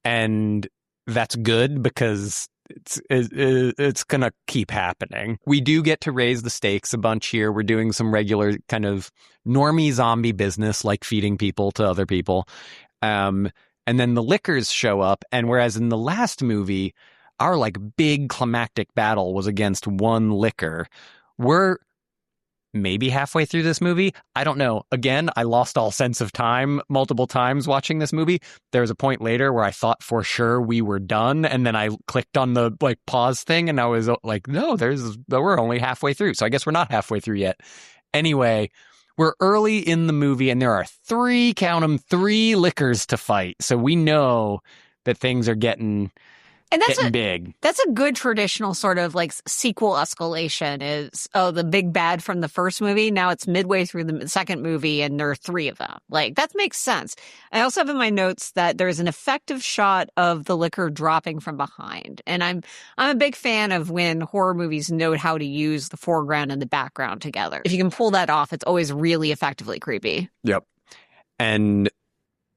And that's good because it's going to keep happening. We do get to raise the stakes a bunch here. We're doing some regular kind of normie zombie business, like feeding people to other people. And then the lickers show up. And whereas in the last movie, our like big climactic battle was against one licker, we're maybe halfway through this movie. I don't know. Again, I lost all sense of time multiple times watching this movie. There was a point later where I thought for sure we were done. And then I clicked on the like pause thing and I was like, no, we're only halfway through. So I guess we're not halfway through yet. Anyway, we're early in the movie and there are three lickers to fight. So we know that things are getting big. That's a good traditional sort of like sequel escalation is, the big bad from the first movie. Now it's midway through the second movie and there are three of them. Like that makes sense. I also have in my notes that there's an effective shot of the liquor dropping from behind. And I'm a big fan of when horror movies know how to use the foreground and the background together. If you can pull that off, it's always really effectively creepy. Yep. And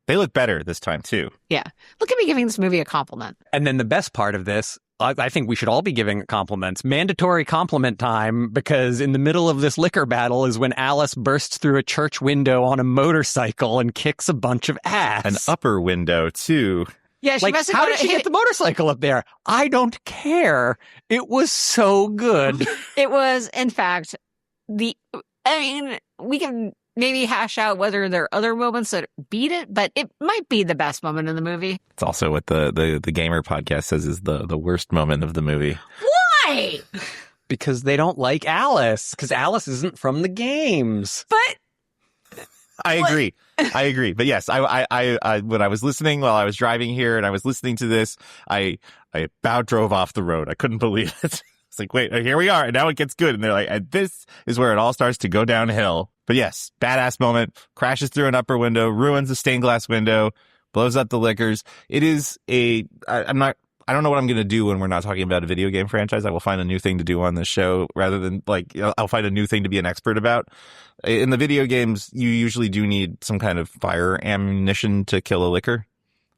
they look better this time, too. Yeah. Look at me giving this movie a compliment. And then the best part of this, I think we should all be giving compliments. Mandatory compliment time, because in the middle of this liquor battle is when Alice bursts through a church window on a motorcycle and kicks a bunch of ass. An upper window, too. Yeah, she must have how did she get the motorcycle up there? I don't care. It was so good. It was, in fact, we can maybe hash out whether there are other moments that beat it, but it might be the best moment in the movie. It's also what the Gamer podcast says is the worst moment of the movie. Why? Because they don't like Alice. Because Alice isn't from the games. But I agree. But yes, I when I was listening while I was driving here and I was listening to this, I about drove off the road. I couldn't believe it. It's like, wait, here we are. And now it gets good. And they're like, and this is where it all starts to go downhill. But yes, badass moment, crashes through an upper window, ruins a stained glass window, blows up the liquors. It is I don't know what I'm going to do when we're not talking about a video game franchise. I will find a new thing to do on this show rather than I'll find a new thing to be an expert about. In the video games, you usually do need some kind of fire ammunition to kill a liquor.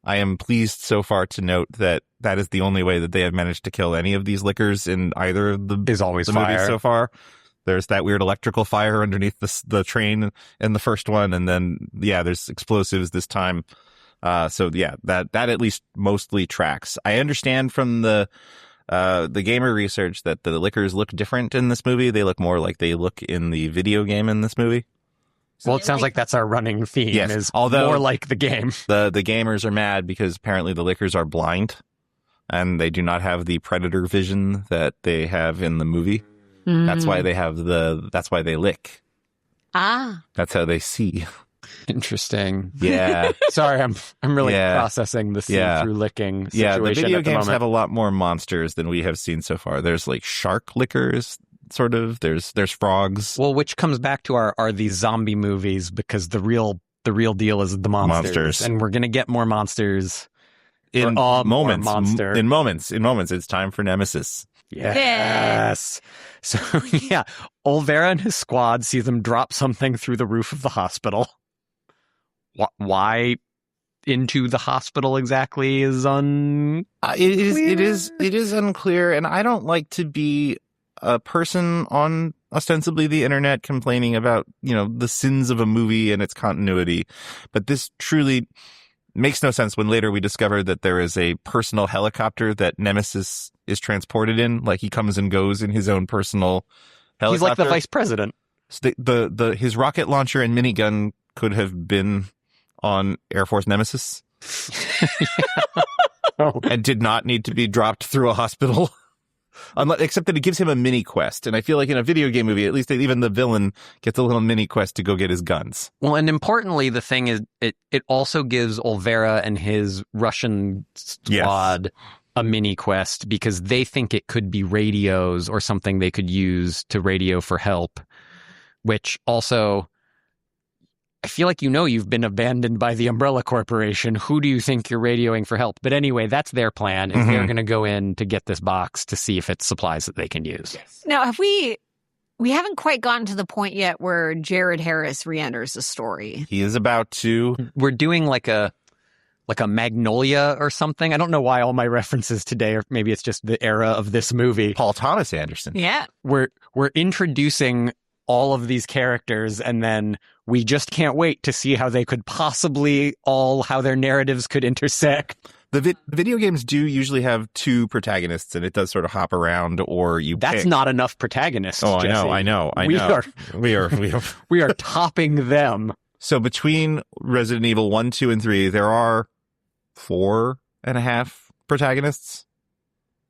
I am pleased so far to note that is the only way that they have managed to kill any of these liquors in either of the movies so far. There's that weird electrical fire underneath the train in the first one, and then there's explosives this time. That at least mostly tracks. I understand from the gamer research that the liquors look different in this movie. They look more like they look in the video game in this movie. Well, it sounds like that's our running theme. Yes, although more like the game. The gamers are mad because apparently the liquors are blind, and they do not have the predator vision that they have in the movie. Mm. That's why they have that's why they lick. Ah. That's how they see. Interesting. Yeah. Sorry, I'm really processing the see-through licking situation. Yeah, the video games moment. have a lot more monsters than we have seen so far. There's like shark lickers, sort of. There's frogs. Well, which comes back to are these zombie movies, because the real deal is the monsters. And we're gonna get more monsters in moments. In moments. It's time for Nemesis. Yes. So, Olvera and his squad see them drop something through the roof of the hospital. Why into the hospital exactly is unclear. It is unclear, and I don't like to be a person on ostensibly the internet complaining about, the sins of a movie and its continuity. But this truly makes no sense when later we discover that there is a personal helicopter that Nemesis is transported in. Like, he comes and goes in his own personal helicopter. He's like the vice president. So his rocket launcher and minigun could have been on Air Force Nemesis. And did not need to be dropped through a hospital. Except that it gives him a mini quest. And I feel like in a video game movie, at least even the villain gets a little mini quest to go get his guns. Well, and importantly, the thing is, it also gives Olvera and his Russian squad a mini quest, because they think it could be radios or something they could use to radio for help, which also, I feel like you've been abandoned by the Umbrella Corporation. Who do you think you're radioing for help? But anyway, that's their plan, is they're going to go in to get this box to see if it's supplies that they can use. Yes. Now, we haven't quite gotten to the point yet where Jared Harris re-enters the story. He is about to. We're doing like a like a Magnolia or something. I don't know why all my references today, or maybe it's just the era of this movie. Paul Thomas Anderson. Yeah. We're introducing all of these characters, and then we just can't wait to see how they could possibly how their narratives could intersect. The video games do usually have two protagonists, and it does sort of hop around, or you That's pick. not enough protagonists, Oh, Jesse. I know. We are. We are topping them. So between Resident Evil 1, 2, and 3, there are 4.5 protagonists.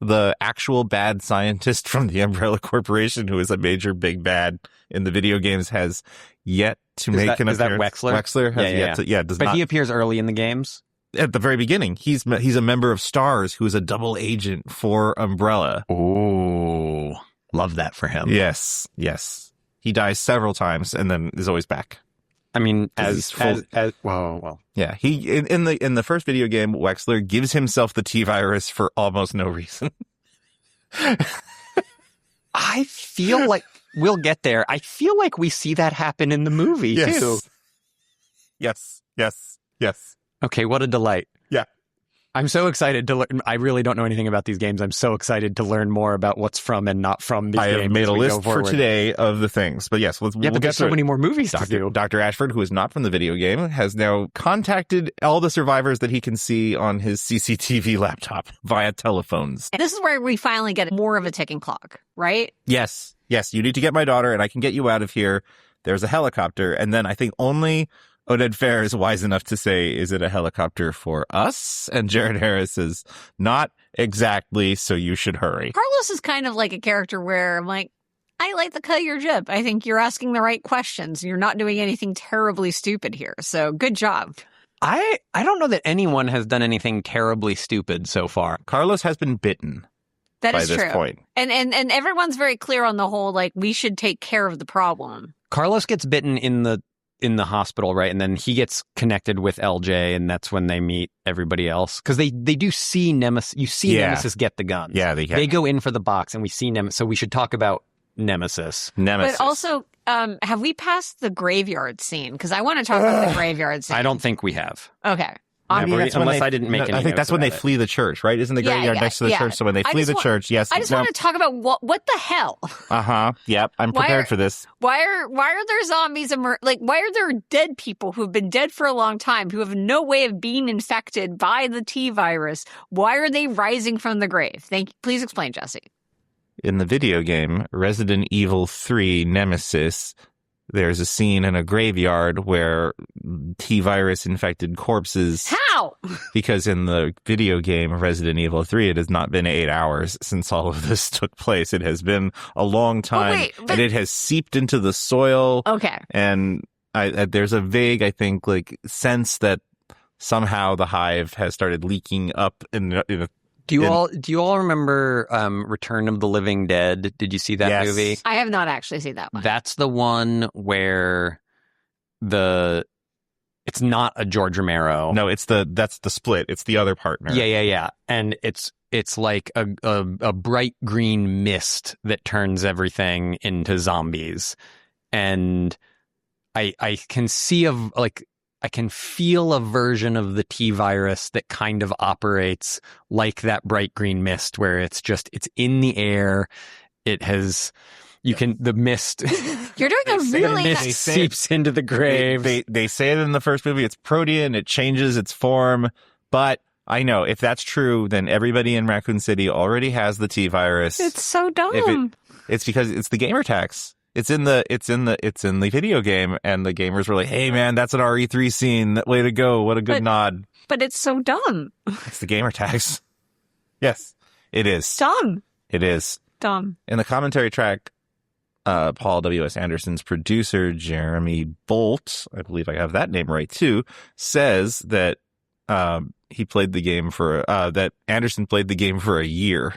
The actual bad scientist from the Umbrella Corporation, who is a major big bad in the video games, has yet to make an appearance. Is that Wexler? Wexler has yet to, does but not. he appears early in the games. At the very beginning, he's a member of STARS, who is a double agent for Umbrella. Ooh, love that for him. Yes. He dies several times and then is always back. I mean, well, yeah. He in the first video game, Wexler gives himself the T-virus for almost no reason. I feel like we'll get there. I feel like we see that happen in the movie too. Yes. Okay, what a delight. Yeah. I'm so excited to learn. I really don't know anything about these games. I'm so excited to learn more about what's from and not from these games. I have made a list for today of the things. But yes, we'll but there's so many more movies to do. Dr. Ashford, who is not from the video game, has now contacted all the survivors that he can see on his CCTV laptop via telephones. This is where we finally get more of a ticking clock, right? Yes, you need to get my daughter and I can get you out of here. There's a helicopter. And then I think only Oded Fair is wise enough to say, is it a helicopter for us? And Jared Harris is not exactly, so you should hurry. Carlos is kind of like a character where I'm like, I like the cut of your jib. I think you're asking the right questions. You're not doing anything terribly stupid here. So good job. I don't know that anyone has done anything terribly stupid so far. Carlos has been bitten. That is by this true. point. And everyone's very clear on the whole, like, we should take care of the problem. Carlos gets bitten in the hospital, right? And then he gets connected with LJ, and that's when they meet everybody else. Because they do see Nemesis. You see Nemesis get the guns. Yeah, they go in for the box, and we see Nemesis. So we should talk about Nemesis. But also, have we passed the graveyard scene? Because I want to talk about the graveyard scene. I don't think we have. Okay. Unless I didn't make any I think that's when they flee the church, right? Isn't the graveyard next to the church? So when they flee the church, yes. I just want to talk about what the hell. Yep. I'm prepared for this. Why are there zombies? Why are there dead people who've been dead for a long time who have no way of being infected by the T virus? Why are they rising from the grave? Please explain, Jesse. In the video game Resident Evil 3 Nemesis, there's a scene in a graveyard where T-virus infected corpses. How? Because in the video game Resident Evil 3, it has not been 8 hours since all of this took place. It has been a long time, and it has seeped into the soil. Okay. And there's a vague, I think, like sense that somehow the hive has started leaking up in a Do you all remember Return of the Living Dead? Did you see that movie? I have not actually seen that one. That's the one where it's not a George Romero. No, that's the Split. It's the other partner. Yeah. And it's like a bright green mist that turns everything into zombies. And I can see I can feel a version of the T-virus that kind of operates like that bright green mist, where it's in the air. The mist. You're doing a really mist seeps into the grave. They say it in the first movie. It's protean. It changes its form. But I know if that's true, then everybody in Raccoon City already has the T-virus. It's so dumb. It's because it's the gamer tax. It's in the video game, and the gamers were like, "Hey, man, that's an RE3 scene. Way to go! What a good nod." But it's so dumb. It's the gamer tags. Yes, it is dumb. It is dumb. In the commentary track, Paul W.S. Anderson's producer Jeremy Bolt, I believe I have that name right too, says that he played the game that Anderson played the game for a year,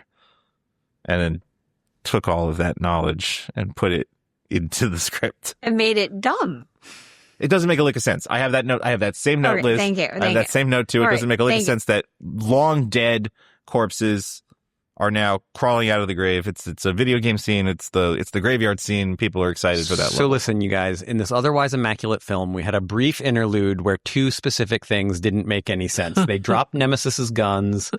and then took all of that knowledge and put it into the script and made it dumb. It doesn't make a lick of sense. I have that note. I have that same note, Liz. Thank you. I have that same note too. It doesn't make a lick of sense that long dead corpses are now crawling out of the grave. It's a video game scene. It's the graveyard scene. People are excited for that. So listen, you guys, in this otherwise immaculate film, we had a brief interlude where two specific things didn't make any sense. They dropped Nemesis's guns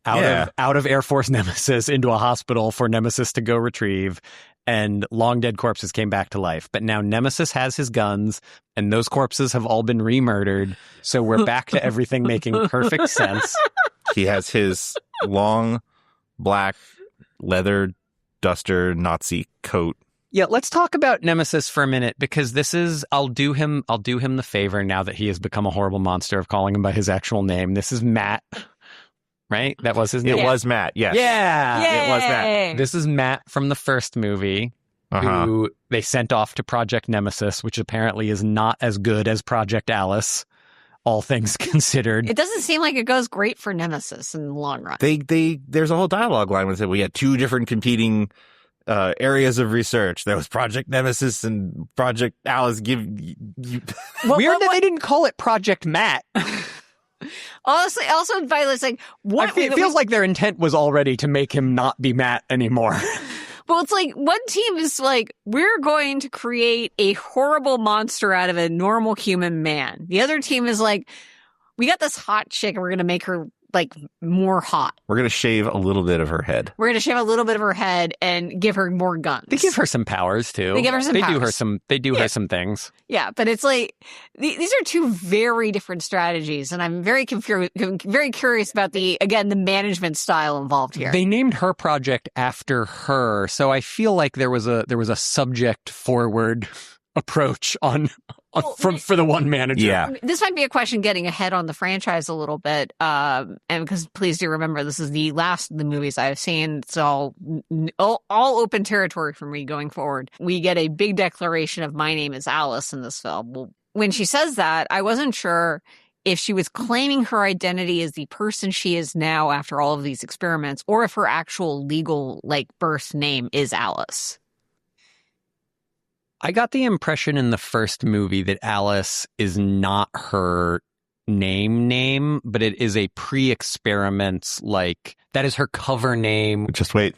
out of Air Force Nemesis into a hospital for Nemesis to go retrieve, and long dead corpses came back to life. But now Nemesis has his guns, and those corpses have all been re-murdered. So we're back to everything making perfect sense. He has his long black leather duster Nazi coat. Yeah, let's talk about Nemesis for a minute, because this is I'll do him the favor now that he has become a horrible monster of calling him by his actual name. This is Matt. Right? That was his name. It was Matt, yes. Yeah. Yay! It was Matt. This is Matt from the first movie, who they sent off to Project Nemesis, which apparently is not as good as Project Alice, all things considered. It doesn't seem like it goes great for Nemesis in the long run. There's a whole dialogue line with it. We had two different competing areas of research. There was Project Nemesis and Project Alice. Weird that they didn't call it Project Matt. Honestly, also, Violet's like, what? It feels like their intent was already to make him not be Matt anymore. Well, it's like one team is like, we're going to create a horrible monster out of a normal human man. The other team is like, we got this hot chick and we're going to make her like more hot. We're going to shave a little bit of her head. We're going to shave a little bit of her head and give her more guns. They give her some powers too. They give her some powers. They do her some things. Yeah, but it's like these are two very different strategies, and I'm very curious about the management style involved here. They named her project after her, so I feel like there was a subject forward approach for the one manager. Yeah. This might be a question getting ahead on the franchise a little bit. And because please do remember, this is the last of the movies I've seen. It's all open territory for me going forward. We get a big declaration of my name is Alice in this film. Well, when she says that, I wasn't sure if she was claiming her identity as the person she is now after all of these experiments, or if her actual legal birth name is Alice. I got the impression in the first movie that Alice is not her name, but it is a pre-experiments, that is her cover name. Just wait.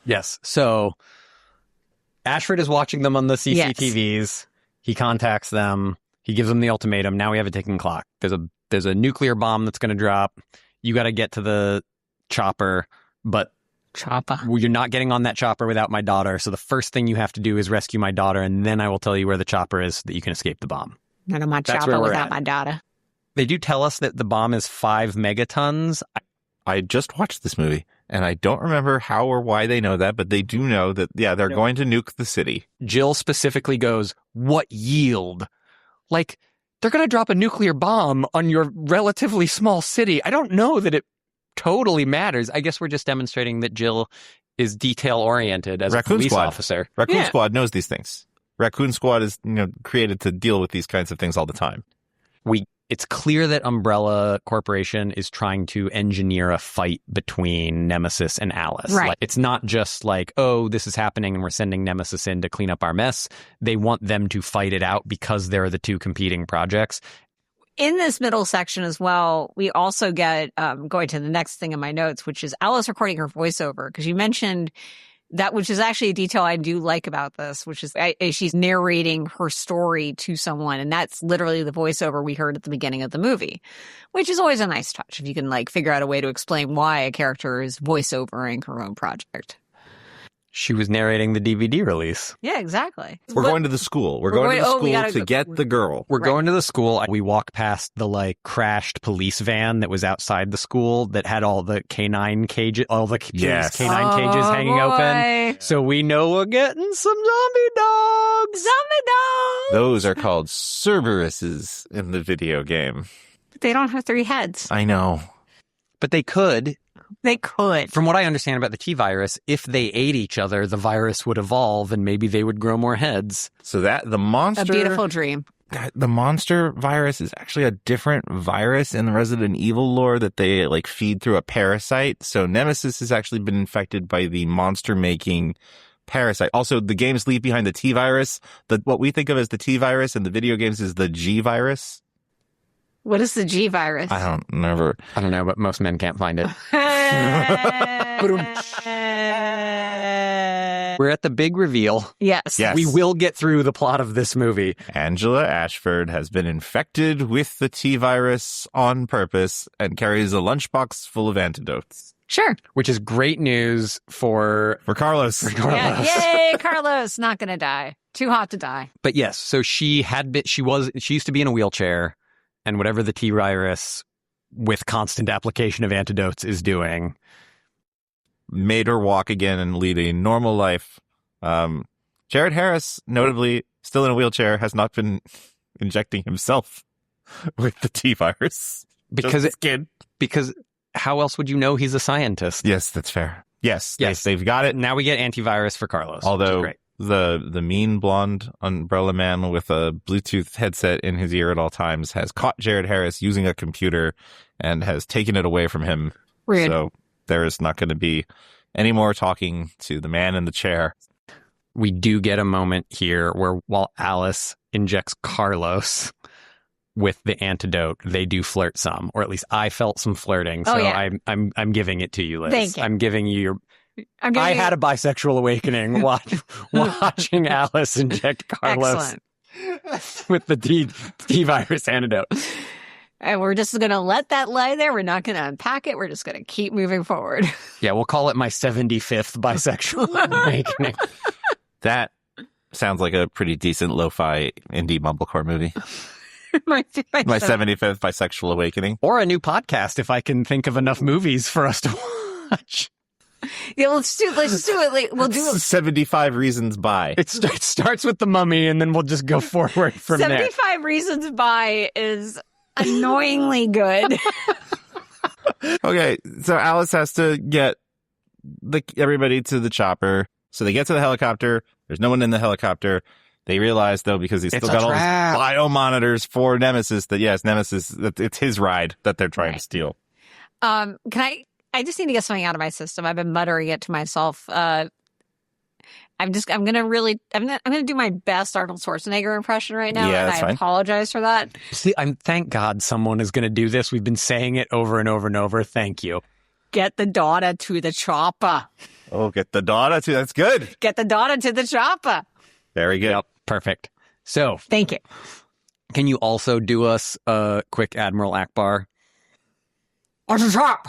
Yes. So Ashford is watching them on the CCTVs. Yes. He contacts them. He gives them the ultimatum. Now we have a ticking clock. There's a nuclear bomb that's going to drop. You got to get to the chopper, but you're not getting on that chopper without my daughter. So the first thing you have to do is rescue my daughter, and then I will tell you where the chopper is so that you can escape the bomb. Not on my chopper without my daughter. They do tell us that the bomb is 5 megatons. I just watched this movie, and I don't remember how or why they know that, but they do know that, they're going to nuke the city. Jill specifically goes, what yield? They're going to drop a nuclear bomb on your relatively small city. I don't know that it totally matters. I guess we're just demonstrating that Jill is detail-oriented as a police officer. Raccoon Squad knows these things. Raccoon Squad is created to deal with these kinds of things all the time. It's clear that Umbrella Corporation is trying to engineer a fight between Nemesis and Alice. Right. It's not just this is happening and we're sending Nemesis in to clean up our mess. They want them to fight it out because they're the two competing projects. In this middle section as well, we also get, going to the next thing in my notes, which is Alice recording her voiceover. Because you mentioned that, which is actually a detail I do like about this, which is she's narrating her story to someone. And that's literally the voiceover we heard at the beginning of the movie, which is always a nice touch if you can figure out a way to explain why a character is voiceovering her own project. She was narrating the DVD release. Yeah, exactly. We're going to the school. We're going to the school to get the girl. We're going to the school. We walk past the crashed police van that was outside the school that had all the canine cages, canine cages hanging open. So we know we're getting some zombie dogs. Zombie dogs. Those are called Cerberuses in the video game. But they don't have 3 heads. I know. But they could. They could. From what I understand about the T-virus, if they ate each other, the virus would evolve and maybe they would grow more heads. So the monster... A beautiful dream. The monster virus is actually a different virus in the Resident Evil lore that they feed through a parasite. So Nemesis has actually been infected by the monster-making parasite. Also, the games leave behind the T-virus. What we think of as the T-virus in the video games is the G-virus. What is the G virus? I don't know, but most men can't find it. We're at the big reveal. Yes. We will get through the plot of this movie. Angela Ashford has been infected with the T virus on purpose and carries a lunchbox full of antidotes. Sure. Which is great news for Carlos. Yeah. Yay, Carlos. Not going to die. Too hot to die. But yes, so she used to be in a wheelchair, and whatever the T virus with constant application of antidotes is doing made her walk again and lead a normal life. Jared Harris, notably still in a wheelchair, has not been injecting himself with the T virus. Because how else would you know he's a scientist? Yes, that's fair. Yes, they've got it. Now we get antivirus for Carlos. Although the mean blonde umbrella man with a Bluetooth headset in his ear at all times has caught Jared Harris using a computer and has taken it away from him. Rude. So there is not going to be any more talking to the man in the chair. We do get a moment here where while Alice injects Carlos with the antidote, they do flirt some, or at least I felt some flirting. So I'm giving it to you, Liz. Thank you. I'm giving you your... I had a bisexual awakening watching Alice inject Carlos with the T virus antidote. And we're just going to let that lie there. We're not going to unpack it. We're just going to keep moving forward. Yeah, we'll call it my 75th bisexual awakening. That sounds like a pretty decent lo-fi indie mumblecore movie. My 75th bisexual awakening. Or a new podcast if I can think of enough movies for us to watch. Yeah, let's do it. We'll do it. 75 Reasons By. It starts with The Mummy, and then we'll just go forward from 75 Reasons By is annoyingly good. Okay, so Alice has to get everybody to the chopper. So they get to the helicopter. There's no one in the helicopter. They realize, though, because he's still got all these biomonitors for Nemesis, that it's his ride that they're trying to steal. I just need to get something out of my system. I've been muttering it to myself. I'm going to do my best Arnold Schwarzenegger impression right now. Yeah, and that's I fine. apologize for that. See, thank God someone is going to do this. We've been saying it over and over and over. Thank you. Get the daughter to the chopper. Oh, get the daughter to, that's good. Get the daughter to the chopper. Very good. Yep, perfect. So, thank you. Can you also do us a quick Admiral Akbar? On the top.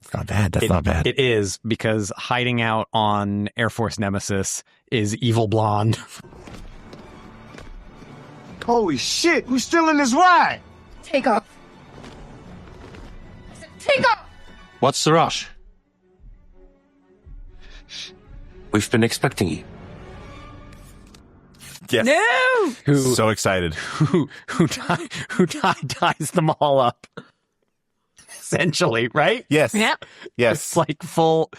It's not bad. That's not bad. It is, because hiding out on Air Force Nemesis is Evil Blonde. Holy shit, who's still in this ride? Take off. Take off! What's the rush? We've been expecting you. Yes. No! So excited. Who ties them all up. Essentially, right? Yes. Yep. Yes. It's like full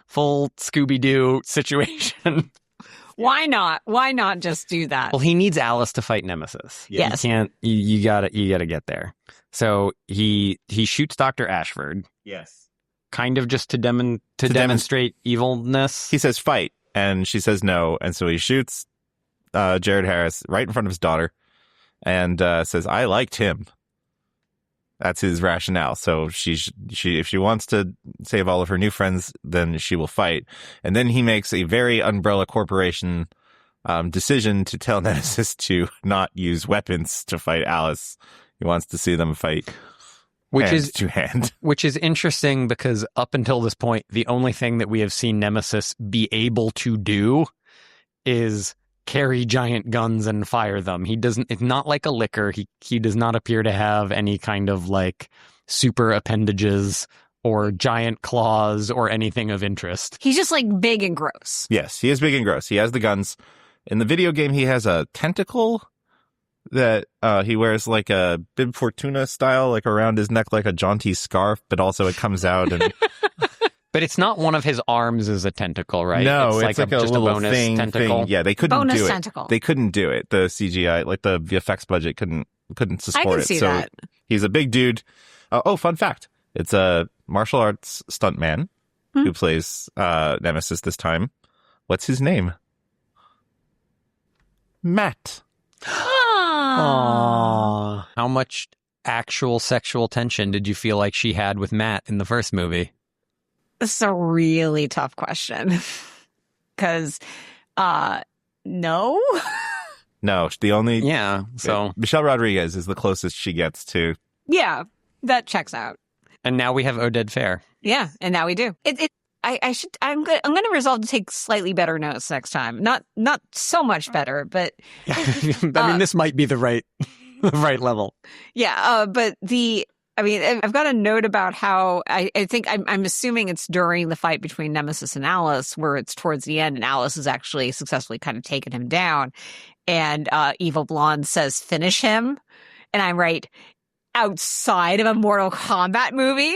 Scooby-Doo situation. Why not? Why not just do that? Well, he needs Alice to fight Nemesis. Yes. You gotta get there. So he shoots Dr. Ashford. Yes. Kind of just to demonstrate evilness. He says fight, and she says no, and so he shoots Jared Harris right in front of his daughter, and says, "I liked him." That's his rationale. So if she wants to save all of her new friends, then she will fight. And then he makes a very Umbrella Corporation decision to tell Nemesis to not use weapons to fight Alice. He wants to see them fight hand to hand. Which is interesting, because up until this point, the only thing that we have seen Nemesis be able to do is carry giant guns and fire them. It's not like a licker. He does not appear to have any kind of like super appendages or giant claws or anything of interest. He's just like big and gross. Yes, he is big and gross. He has the guns. In the video game, he has a tentacle that he wears like a Bib Fortuna style, like around his neck, like a jaunty scarf, but also it comes out and... But it's not one of his arms as a tentacle, right? No, it's like a just little a bonus tentacle. Yeah, they couldn't bonus do it. Tentacle. They couldn't do it. The CGI, like the effects budget, couldn't support I can it. see so that. He's a big dude. Fun fact: it's a martial arts stuntman who plays Nemesis this time. What's his name? Matt. Aww. How much actual sexual tension did you feel like she had with Matt in the first movie? This is a really tough question. Because, no. No, the only... Yeah, so... Michelle Rodriguez is the closest she gets to... Yeah, that checks out. And now we have Oded Fair. Yeah, and now we do. I'm gonna resolve to take slightly better notes next time. Not so much better, but I mean, this might be the right level. Yeah, but I've got a note about how I think I'm assuming it's during the fight between Nemesis and Alice, where it's towards the end, and Alice has actually successfully kind of taken him down, and Evil Blonde says, "Finish him," and I'm right. Outside of a Mortal Kombat movie?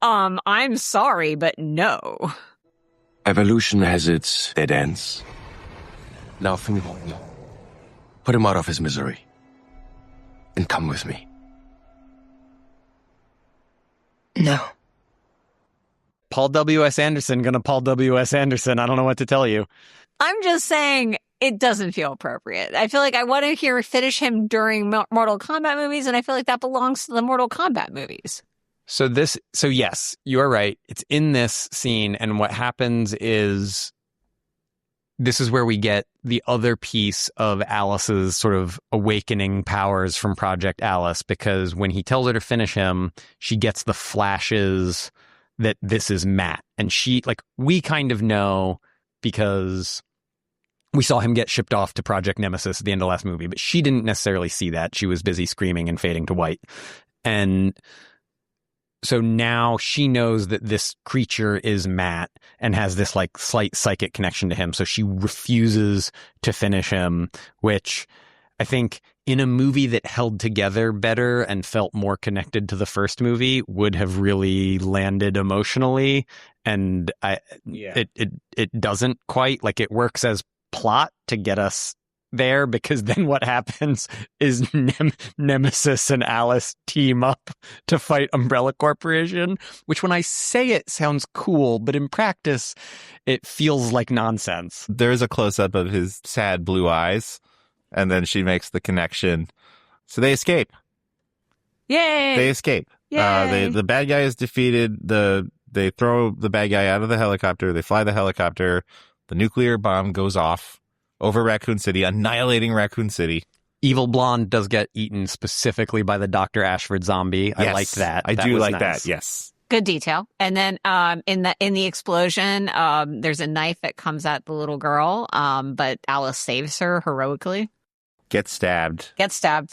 I'm sorry, but no. Evolution has its dead ends. Now, put him out of his misery. And come with me. No. Paul W.S. Anderson gonna Paul W.S. Anderson. I don't know what to tell you. I'm just saying it doesn't feel appropriate. I feel like I want to hear finish him during Mortal Kombat movies, and I feel like that belongs to the Mortal Kombat movies. So yes, you are right. It's in this scene, and what happens is this is where we get the other piece of Alice's sort of awakening powers from Project Alice, because when he tells her to finish him, she gets the flashes that this is Matt. And we kind of know because we saw him get shipped off to Project Nemesis at the end of the last movie, but she didn't necessarily see that. She was busy screaming and fading to white. And so now she knows that this creature is Matt and has this slight psychic connection to him. So she refuses to finish him, which I think in a movie that held together better and felt more connected to the first movie would have really landed emotionally. And it doesn't quite. It works as plot to get us there, because then what happens is Nemesis and Alice team up to fight Umbrella Corporation, which when I say it sounds cool, but in practice it feels like nonsense. There's a close-up of his sad blue eyes, and then she makes the connection. So they escape. Yay! They escape. Yay! The bad guy is defeated. They throw the bad guy out of the helicopter. They fly the helicopter. The nuclear bomb goes off over Raccoon City, annihilating Raccoon City. Evil Blonde does get eaten specifically by the Dr. Ashford zombie. I liked that. I do like nice. that, yes. Good detail. And then in the explosion, there's a knife that comes at the little girl, but Alice saves her heroically. Gets stabbed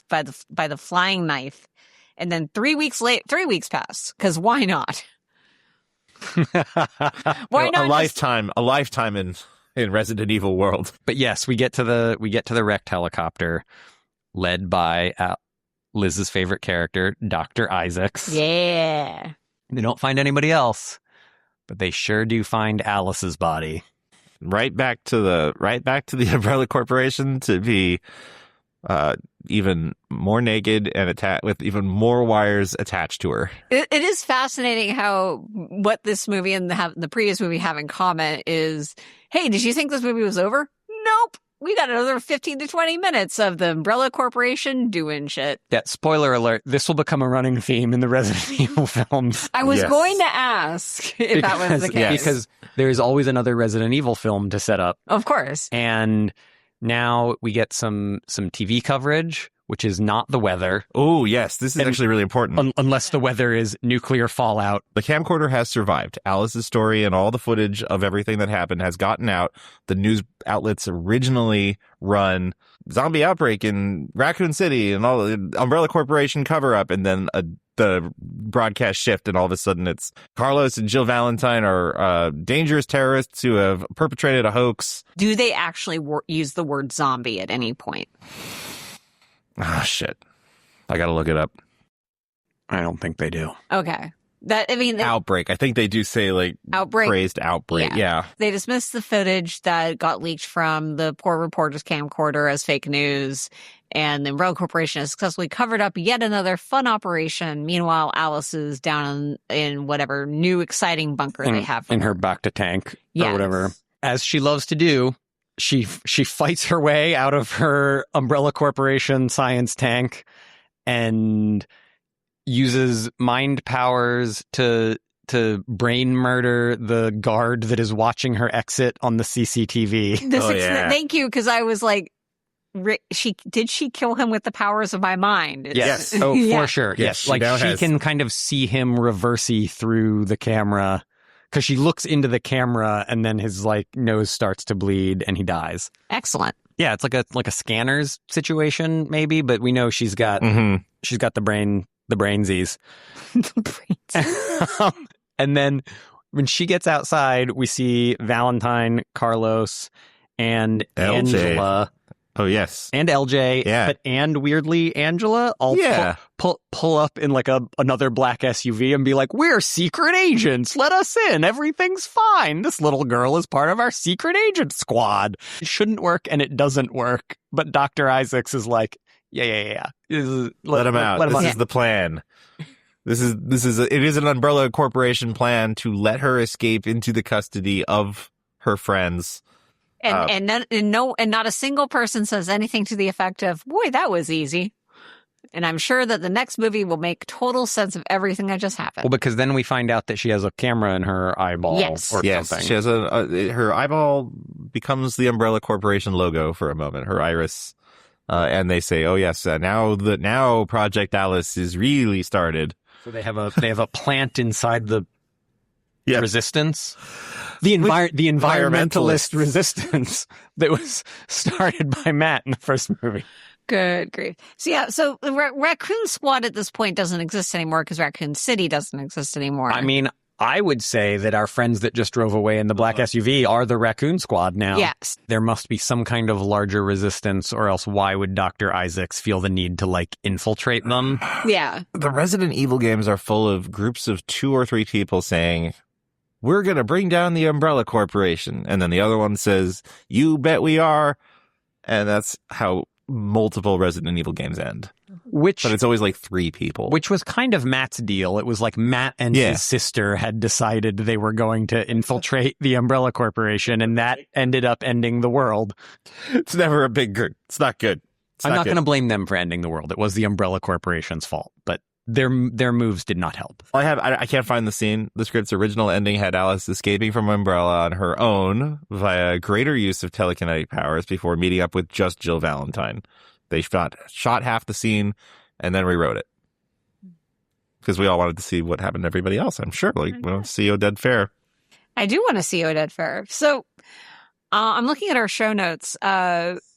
by the flying knife. And then 3 weeks pass, because why not? Why not? A lifetime in Resident Evil world. But yes, we get to the wrecked helicopter, led by Liz's favorite character, Dr. Isaacs. Yeah. They don't find anybody else, but they sure do find Alice's body. Right back to the Umbrella Corporation to be even more naked and with even more wires attached to her. It is fascinating how what this movie and the previous movie have in common is, hey, did you think this movie was over? Nope. We got another 15 to 20 minutes of the Umbrella Corporation doing shit. Yeah, spoiler alert, this will become a running theme in the Resident Evil films. I was going to ask if that was the case. Because there is always another Resident Evil film to set up. Of course. And now we get some TV coverage, which is not the weather. Oh, yes. This is actually really important. Unless the weather is nuclear fallout. The camcorder has survived. Alice's story and all the footage of everything that happened has gotten out. The news outlets originally run zombie outbreak in Raccoon City and all the Umbrella Corporation cover up, and then the broadcast shift, and all of a sudden it's Carlos and Jill Valentine are dangerous terrorists who have perpetrated a hoax. Do they actually use the word zombie at any point? Ah, shit. I gotta look it up. I don't think they do. Okay. Outbreak. I think they do say outbreak. Praised outbreak. Yeah. They dismissed the footage that got leaked from the poor reporter's camcorder as fake news, and the Umbrella Corporation has successfully covered up yet another fun operation. Meanwhile, Alice is down in whatever new exciting bunker they have in her Bacta tank or whatever. As she loves to do, she fights her way out of her Umbrella Corporation science tank, and uses mind powers to brain murder the guard that is watching her exit on the CCTV. Thank you, because I was like, did she kill him with the powers of my mind? Yes. Oh, for sure. Yes. Like she can kind of see him reversey through the camera because she looks into the camera and then his like nose starts to bleed and he dies. Excellent. Yeah, it's like a Scanners situation maybe, but we know she's got the brainsies. The brains. And then when she gets outside, we see Valentine, Carlos, and LJ. Angela. Oh, yes. And LJ. Yeah. And weirdly, Angela all pull up in like another black SUV and be like, we're secret agents. Let us in. Everything's fine. This little girl is part of our secret agent squad. It shouldn't work and it doesn't work. But Dr. Isaacs is like, yeah. Let him out. This is the plan. It is an Umbrella Corporation plan to let her escape into the custody of her friends. And not a single person says anything to the effect of, boy, that was easy. And I'm sure that the next movie will make total sense of everything that just happened. Well, because then we find out that she has a camera in her eyeball or something. She has her eyeball becomes the Umbrella Corporation logo for a moment, her iris. And they say, oh, yes, now Project Alice is really started. So they have a plant inside the resistance. The environmentalist resistance that was started by Matt in the first movie. Good grief. So the Raccoon Squad at this point doesn't exist anymore because Raccoon City doesn't exist anymore. I mean, I would say that our friends that just drove away in the black SUV are the Raccoon Squad now. Yes. There must be some kind of larger resistance, or else why would Dr. Isaacs feel the need to, like, infiltrate them? Yeah. The Resident Evil games are full of groups of 2 or 3 people saying, we're going to bring down the Umbrella Corporation. And then the other one says, you bet we are. And that's how multiple Resident Evil games end. But it's always like 3 people. Which was kind of Matt's deal. It was like Matt and his sister had decided they were going to infiltrate the Umbrella Corporation, and that ended up ending the world. It's never a big group. It's not good. I'm not going to blame them for ending the world. It was the Umbrella Corporation's fault, but their moves did not help. I can't find the scene. The script's original ending had Alice escaping from Umbrella on her own via greater use of telekinetic powers before meeting up with just Jill Valentine. They shot half the scene and then rewrote it because we all wanted to see what happened to everybody else. I'm sure, we want to see Oded Fair. I do want to see Oded Fair. So I'm looking at our show notes.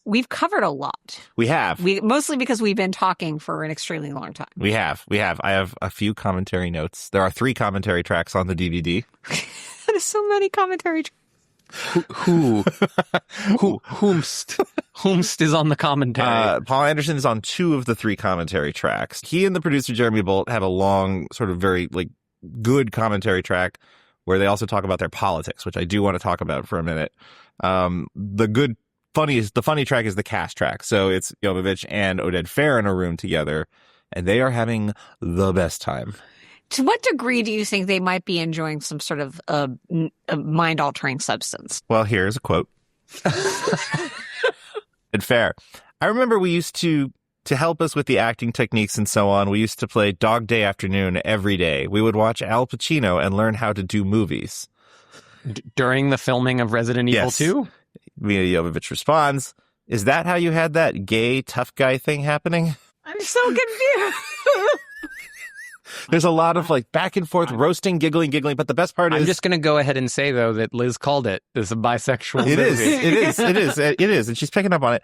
We've covered a lot. We have. Mostly because we've been talking for an extremely long time. We have. I have a few commentary notes. There are 3 commentary tracks on the DVD. That is so many commentary tracks. Whomst is on the commentary. Paul Anderson is on 2 of the 3 commentary tracks. He and the producer Jeremy Bolt have a long, sort of very good commentary track where they also talk about their politics, which I do want to talk about for a minute. The funny track is the cast track. So it's Jovovich and Oded Fair in a room together, and they are having the best time. To what degree do you think they might be enjoying some sort of a mind-altering substance? Well, here's a quote. And Fair, I remember we used to help us with the acting techniques and so on, we used to play Dog Day Afternoon every day. We would watch Al Pacino and learn how to do movies. During the filming of Resident Evil 2? Milla Jovovich responds, is that how you had that gay tough guy thing happening? I'm so confused. There's a lot of back and forth, roasting, giggling, but the best part is... I'm just going to go ahead and say, though, that Liz called it as a bisexual movie. It is, and she's picking up on it.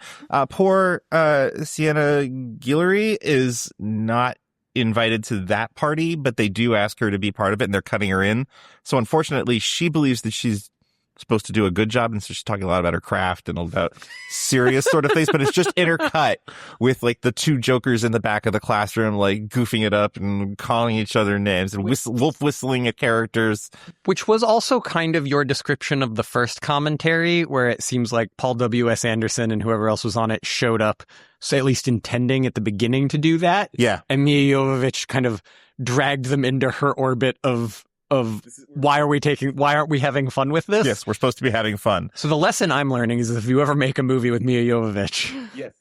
Poor Sienna Guillory is not invited to that party, but they do ask her to be part of it, and they're cutting her in. So unfortunately, she believes that she's supposed to do a good job, and so she's talking a lot about her craft and about serious sort of things, but it's just intercut with the 2 jokers in the back of the classroom goofing it up and calling each other names and wolf whistling at characters. Which was also kind of your description of the first commentary, where it seems like Paul W.S. Anderson and whoever else was on it showed up, so at least intending at the beginning to do that. Yeah. And Milla Jovovich kind of dragged them into her orbit of why aren't we having fun with this? Yes, we're supposed to be having fun. So the lesson I'm learning is if you ever make a movie with Milla Jovovich,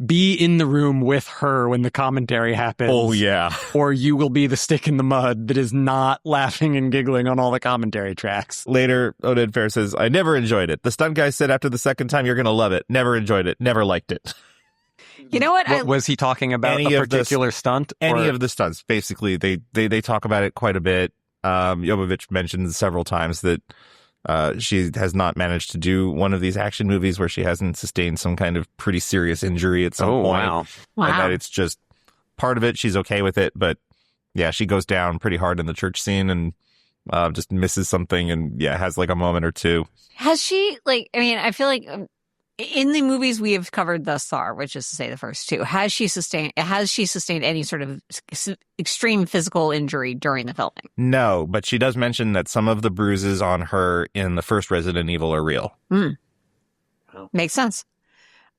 be in the room with her when the commentary happens. Oh, yeah. Or you will be the stick in the mud that is not laughing and giggling on all the commentary tracks. Later, Oded Fair says, I never enjoyed it. The stunt guy said after the second time, you're going to love it. Never enjoyed it. Never liked it. You know what? Was he talking about Any a of the- particular stunt? Any or- of the stunts, basically, they talk about it quite a bit. Jovovich mentioned several times that she has not managed to do one of these action movies where she hasn't sustained some kind of pretty serious injury at some point. Wow. And that it's just part of it. She's okay with it, but yeah, she goes down pretty hard in the church scene and just misses something and has like a moment or two. Has she, like, I mean, I feel like in the movies we have covered thus far, which is to say the first two, has she sustained any sort of extreme physical injury during the filming? No, but she does mention that some of the bruises on her in the first Resident Evil are real. Makes sense.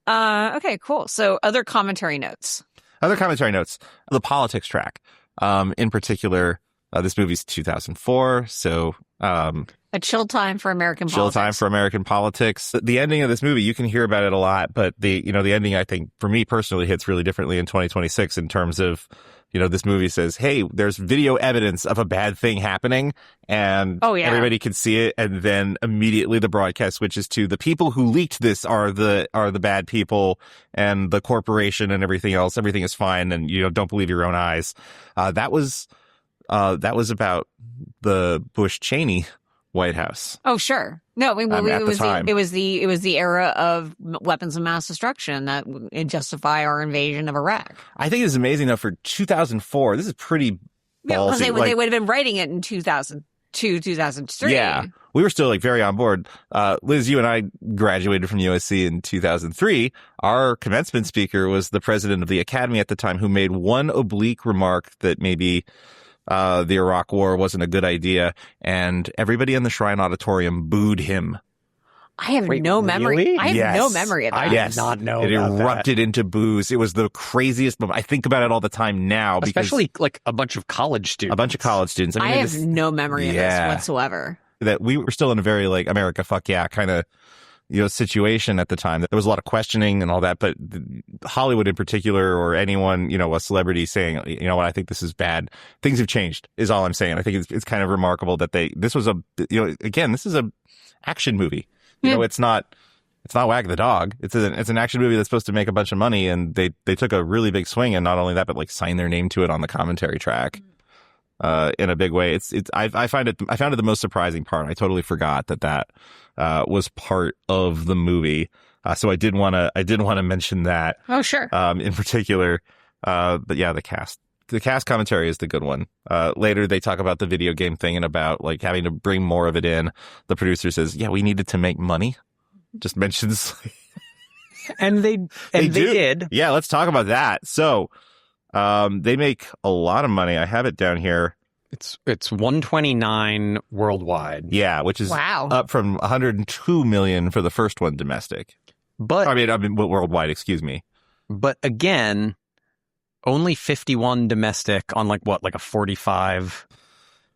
Okay, cool. So other commentary notes. The politics track. In particular, this movie's 2004, so A chill time for American politics. chill time for American politics. The ending of this movie, you can hear about it a lot, but the ending, I think, for me personally, hits really differently in 2026 in terms of, this movie says, hey, there's video evidence of a bad thing happening, and everybody can see it, and then immediately the broadcast switches to the people who leaked this are the bad people, and the corporation and everything else. Everything is fine, and don't believe your own eyes. That was about the Bush-Cheney White House. Oh, sure. No, I mean, At the time. it was the era of weapons of mass destruction that would justify our invasion of Iraq. I think it's amazing though for 2004. This is pretty ballsy. Because they would have been writing it in 2002, 2003. Yeah, we were still very on board. Liz, you and I graduated from USC in 2003. Our commencement speaker was the president of the academy at the time, who made one oblique remark that maybe the Iraq War wasn't a good idea, and everybody in the Shrine Auditorium booed him. I have no memory. really? I have Yes. no memory of that. I did not know It about erupted into boos. It was the craziest moment. I think about it all the time now. Because Especially like a bunch of college students. a bunch of college students. I mean, have no memory of this whatsoever. that we were still in a very America fuck yeah kind of situation at the time. There was a lot of questioning and all that, but Hollywood in particular, or anyone, a celebrity saying, what, I think this is bad. Things have changed is all I'm saying. I think it's kind of remarkable that this was again, this is a action movie. It's not Wag the Dog. It's an action movie that's supposed to make a bunch of money, and they took a really big swing, and not only that, but signed their name to it on the commentary track. In a big way. I found it the most surprising part. I totally forgot that was part of the movie. So I did want to mention that. Oh, sure. In particular. But yeah, the cast commentary is the good one. Later they talk about the video game thing and about having to bring more of it in. The producer says, yeah, we needed to make money. Just mentions. And they did. Yeah, let's talk about that. So, they make a lot of money. I have it down here. It's 129 worldwide. Yeah, which is up from 102 million for the first one domestic. But I mean worldwide, excuse me. But again, only 51 domestic on a 45.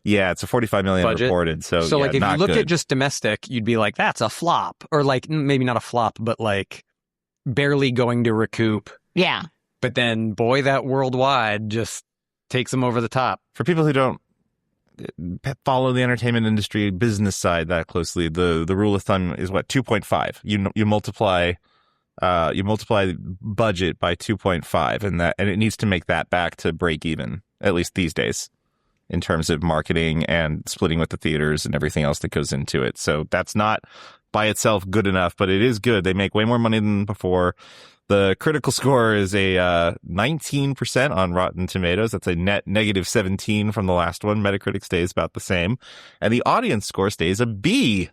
Yeah, it's a 45 million budget. Reported. So if you not looked good. at just domestic, you'd be like, that's a flop. Or maybe not a flop, but barely going to recoup. Yeah. But then, boy, that worldwide just takes them over the top. For people who don't follow the entertainment industry business side that closely, the rule of thumb is 2.5. You multiply budget by 2.5, and it needs to make that back to break even, at least these days, in terms of marketing and splitting with the theaters and everything else that goes into it. So that's not by itself good enough, but it is good. They make way more money than before. The critical score is a 19% on Rotten Tomatoes. That's a net -17 from the last one. Metacritic stays about the same. And the audience score stays a B.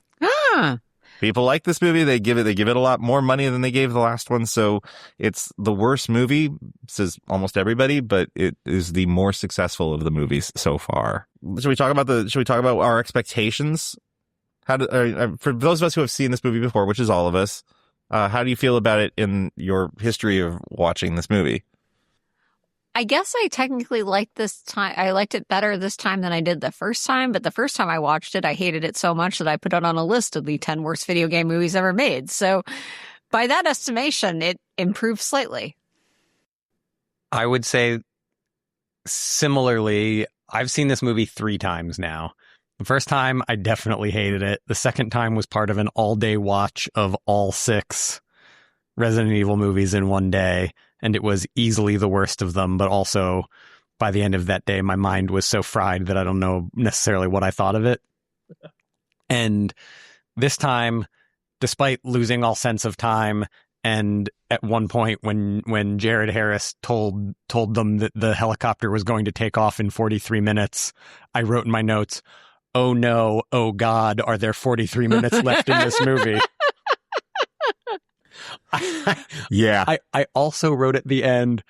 People like this movie. They give it a lot more money than they gave the last one. So it's the worst movie, says almost everybody, but it is the more successful of the movies so far. Should we talk about our expectations? For those of us who have seen this movie before, which is all of us, how do you feel about it in your history of watching this movie? I guess I technically liked this time. I liked it better this time than I did the first time. But the first time I watched it, I hated it so much that I put it on a list of the 10 worst video game movies ever made. So by that estimation, it improved slightly. I would say similarly, I've seen this movie 3 times now. The first time, I definitely hated it. The second time was part of an all-day watch of all 6 Resident Evil movies in one day, and it was easily the worst of them, but also by the end of that day, my mind was so fried that I don't know necessarily what I thought of it. And this time, despite losing all sense of time, and at one point when Jared Harris told them that the helicopter was going to take off in 43 minutes, I wrote in my notes, "Oh no, oh God, are there 43 minutes left in this movie?" Yeah. I also wrote at the end,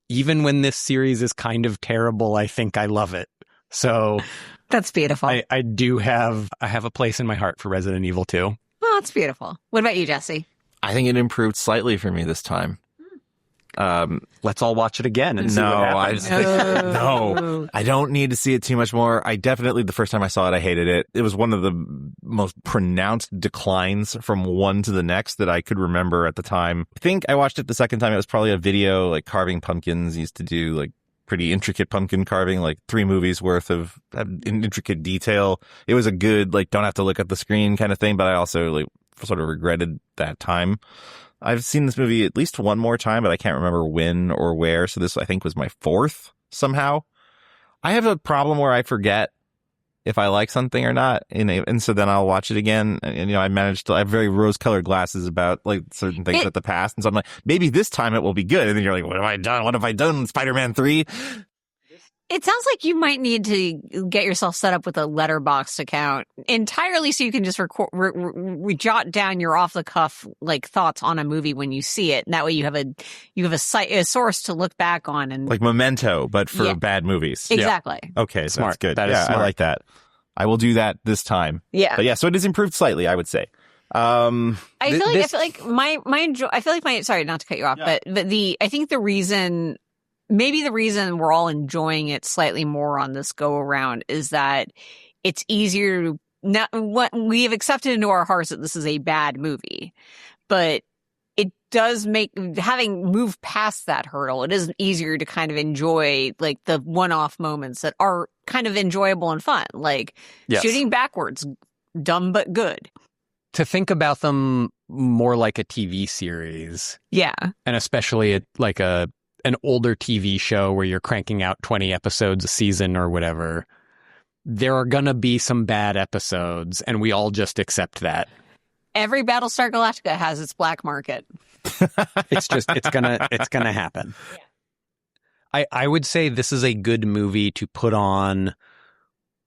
even when this series is kind of terrible, I think I love it. So That's beautiful. I have a place in my heart for Resident Evil 2. Oh, that's beautiful. What about you, Jesse? I think it improved slightly for me this time. Let's all watch it again and see what happens. No, I don't need to see it too much more. I definitely, the first time I saw it, I hated it. It was one of the most pronounced declines from one to the next that I could remember at the time. I think I watched it the second time. It was probably a video, like carving pumpkins. He used to do like pretty intricate pumpkin carving, like 3 movies worth of intricate detail. It was a good, like, don't have to look at the screen kind of thing, but I also like sort of regretted that time. I've seen this movie at least one more time, but I can't remember when or where. So this, I think, was my 4th somehow. I have a problem where I forget if I like something or not. And so then I'll watch it again. And, I managed to, I have very rose-colored glasses about like certain things at the past. And so I'm like, maybe this time it will be good. And then you're like, what have I done? What have I done in Spider-Man 3? It sounds like you might need to get yourself set up with a Letterboxd account entirely so you can just jot down your off the cuff like thoughts on a movie when you see it. And that way you have a source to look back on, and like Memento, but for bad movies. Exactly. Yeah. Okay, smart. That's good. That is smart. I like that. I will do that this time. Yeah. But yeah, so it has improved slightly, I would say. I feel like my sorry, not to cut you off, but I think the reason we're all enjoying it slightly more on this go around is that it's easier to not what we have accepted into our hearts that this is a bad movie, but it does make, having moved past that hurdle, it is easier to kind of enjoy like the one-off moments that are kind of enjoyable and fun, like shooting backwards, dumb but good. To think about them more like a TV series. Yeah. And especially like an older TV show where you're cranking out 20 episodes a season or whatever, there are going to be some bad episodes, and we all just accept that. Every Battlestar Galactica has its black market. It's gonna happen. Yeah. I would say this is a good movie to put on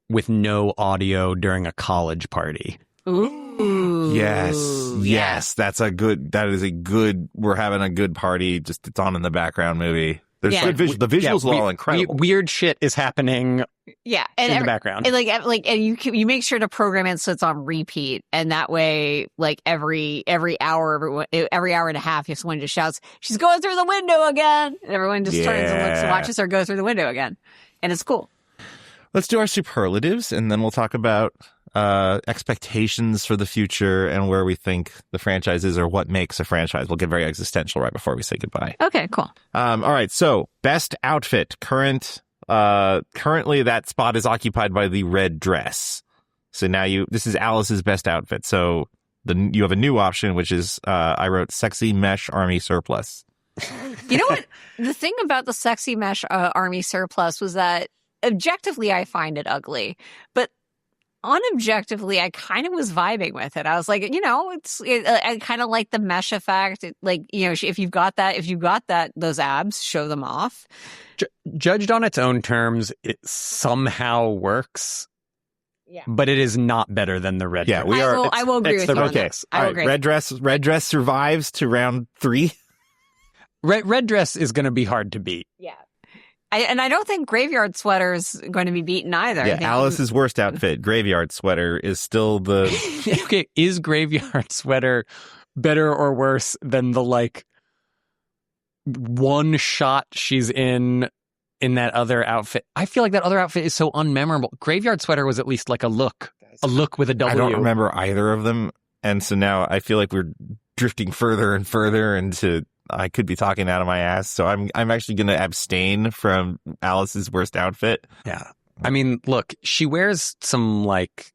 with no audio during a college party. Ooh. Yes. That is a good, we're having a good party. Just, it's on in the background movie. There's good the visuals are all incredible. Weird shit is happening. Yeah, and in the background, and you make sure to program it so it's on repeat, and that way, like every hour and a half, if someone just shouts, "She's going through the window again," and everyone just turns and looks and watches her go through the window again, and it's cool. Let's do our superlatives, and then we'll talk about expectations for the future and where we think the franchise is or what makes a franchise. We'll get very existential right before we say goodbye. Okay, cool. All right. So best outfit. Currently that spot is occupied by the red dress. So now this is Alice's best outfit. So you have a new option, which is, I wrote sexy mesh army surplus. You know what? The thing about the sexy mesh army surplus was that objectively I find it ugly, but unobjectively, I kind of was vibing with it. I was like, I kind of like the mesh effect. If you've got those abs, show them off. Judged on its own terms, it somehow works. Yeah, but it is not better than the red dress. Yeah, I will agree with you on this. I will agree. Red dress survives to round 3. Red dress is going to be hard to beat. Yeah. I don't think graveyard sweater is going to be beaten either. Yeah, Alice's worst outfit, graveyard sweater, is still the... Okay, is graveyard sweater better or worse than the, one shot she's in that other outfit? I feel like that other outfit is so unmemorable. Graveyard sweater was at least like a look with a W. I don't remember either of them, and so now I feel like we're drifting further and further into I could be talking out of my ass. So I'm actually going to abstain from Alice's worst outfit. Yeah. I mean, look, she wears some like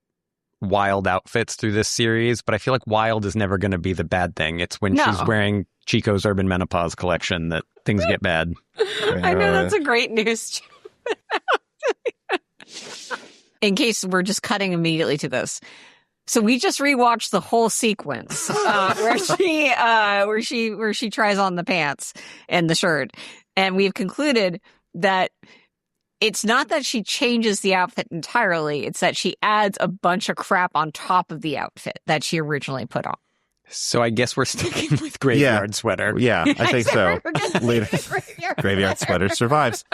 wild outfits through this series, but I feel like wild is never going to be the bad thing. It's when she's wearing Chico's Urban Menopause collection that things get bad. I know, that's a great news. In case we're just cutting immediately to this. So we just rewatched the whole sequence where she tries on the pants and the shirt. And we've concluded that it's not that she changes the outfit entirely. It's that she adds a bunch of crap on top of the outfit that she originally put on. So I guess we're sticking with graveyard sweater. Yeah, I think so. Later, graveyard sweater survives.